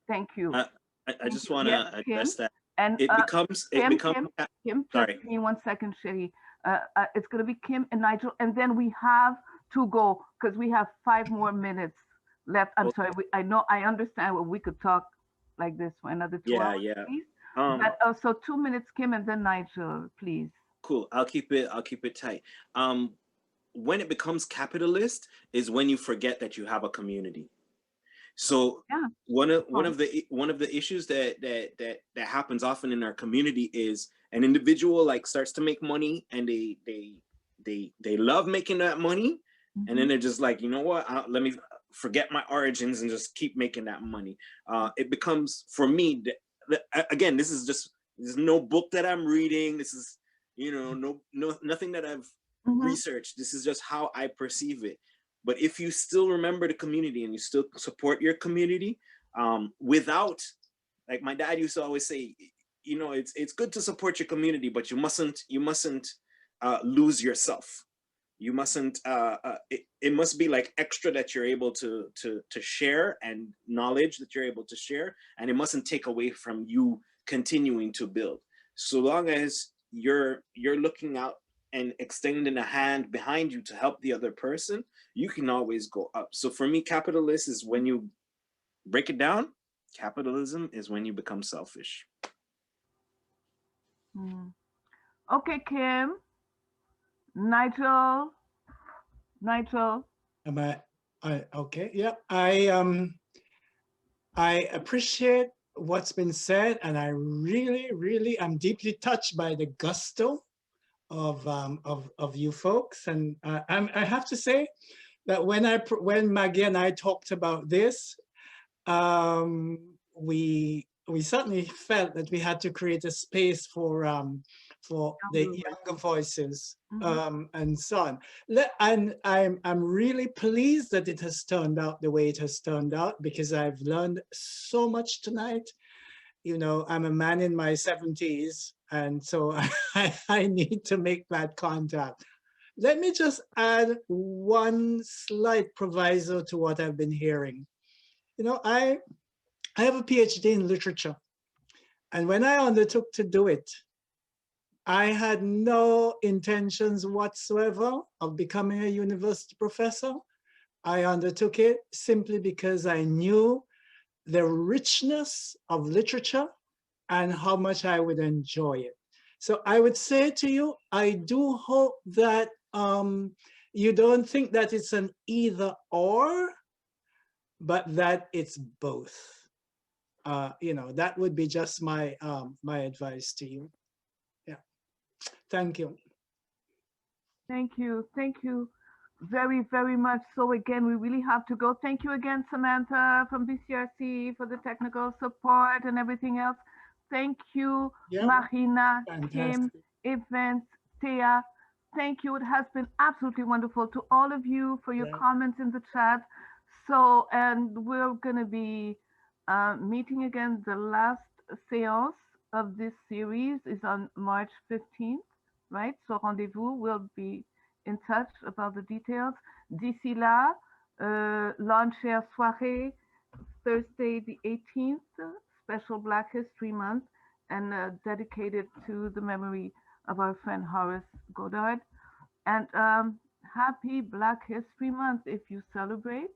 Thank you. I just you. want Yes, to Kim. address that. And It becomes Kim, just sorry. give me 1 second, Sherry. It's going to be Kim and Nigel, and then we have to go because we have 5 more minutes left. I'm sorry. I understand what we could talk like this for another 2 Yeah, hours, yeah. please. Um, But so 2 minutes, Kim, and then Nigel, please. cool. I'll keep it tight. When it becomes capitalist is when you forget that you have a community. So Yeah. one of the issues that happens often in our community is an individual like starts to make money and they love making that money, and then they're just like, you know what, let me forget my origins and just keep making that money. It becomes, for me, again, there's no book that I'm reading, this is, you know, nothing that I've researched, this is just how I perceive it. But if you still remember the community and you still support your community, without, like my dad used to always say, you know, it's good to support your community, but you mustn't lose yourself. You mustn't. It must be like extra that you're able to share, and knowledge that you're able to share, and it mustn't take away from you continuing to build. So long as you're looking out and extending a hand behind you to help the other person, you can always go up. So for me, capitalist is when you break it down. Capitalism is when you become selfish. Okay, Kim. Nigel. Am I okay? Yeah, I appreciate what's been said, and I really am deeply touched by the gusto of you folks. And I have to say that when Maggie and I talked about this, we certainly felt that we had to create a space for the younger voices, and so on. And I'm really pleased that it has turned out the way it has turned out, because I've learned so much tonight. You know, I'm a man in my 70s, and so I need to make that contact. Let me just add one slight proviso to what I've been hearing. You know, I have a PhD in literature, and when I undertook to do it, I had no intentions whatsoever of becoming a university professor. I undertook it simply because I knew the richness of literature and how much I would enjoy it. So I would say to you, I do hope that you don't think that it's an either or, but that it's both. You know, that would be just my my advice to you. Yeah, thank you. Thank you very, very much. So again, we really have to go. Thank you again, Samantha from BCRC, for the technical support and everything else. Thank you, Marina, Kim, Evans, Thea. Thank you. It has been absolutely wonderful. To all of you for your comments in the chat. So, and we're going to be meeting again. The last séance of this series is on March 15th, right? So rendezvous, we'll be in touch about the details. D'ici là, lawn share soirée, Thursday the 18th, special Black History Month, and dedicated to the memory of our friend Horace Goddard. And happy Black History Month if you celebrate.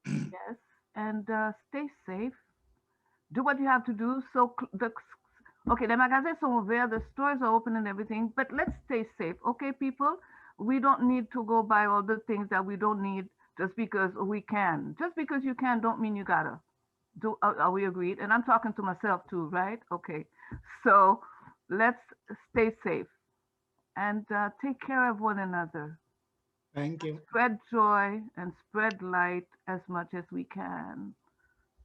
Yes, and stay safe. Do what you have to do. So okay, les magasins sont ouverts, the stores are open and everything, but let's stay safe, okay, people? we don't need to go buy all the things that we don't need just because we can. Just because you can don't mean you gotta. Are we agreed? And I'm talking to myself too, right? Okay. So let's stay safe and take care of one another. Thank you. Spread joy and spread light as much as we can.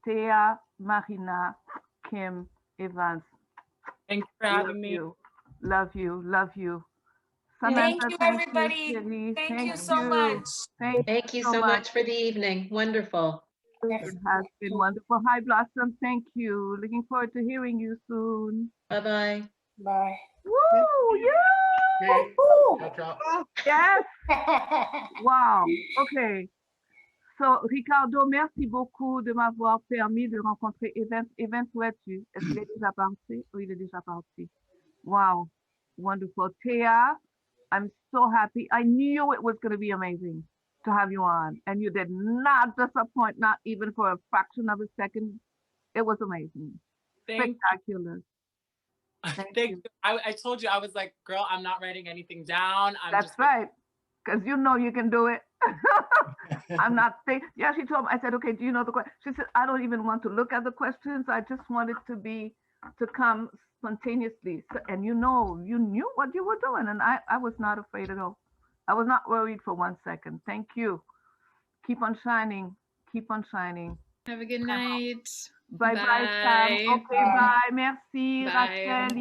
Thea, Marina, Kim, Evans. Thanks for Love having me. you. Love you. Love you. Thank Samantha, you, thank everybody. you. Thierry, Thank you so much. Thank you so much for the evening. Wonderful. It has been wonderful. Hi, Blossom. Thank you. Looking forward to hearing you soon. Bye-bye. Bye. Woo! Yeah! Yes! Wow. Okay. So, Ricardo, merci beaucoup de m'avoir permis de rencontrer Evans. Evans, où es-tu? Est-ce qu'il est déjà parti? Oui, il est déjà parti. Wow. Wonderful. Thea, I'm so happy. I knew it was going to be amazing to have you on. And you did not disappoint, not even for a fraction of a second. It was amazing. Spectacular. Thank you. I told you, I was like, girl, I'm not writing anything down. That's right. Because you know you can do it. I'm not thinking. Yeah, she told me. I said, okay, do you know the question? She said, I don't even want to look at the questions. I just want it to come spontaneously. So, and you knew what you were doing. And I was not afraid at all. I was not worried for 1 second. Thank you. Keep on shining. Keep on shining. Have a good night. Bye bye, Sam. Okay, bye. Merci, Bye. Rachel.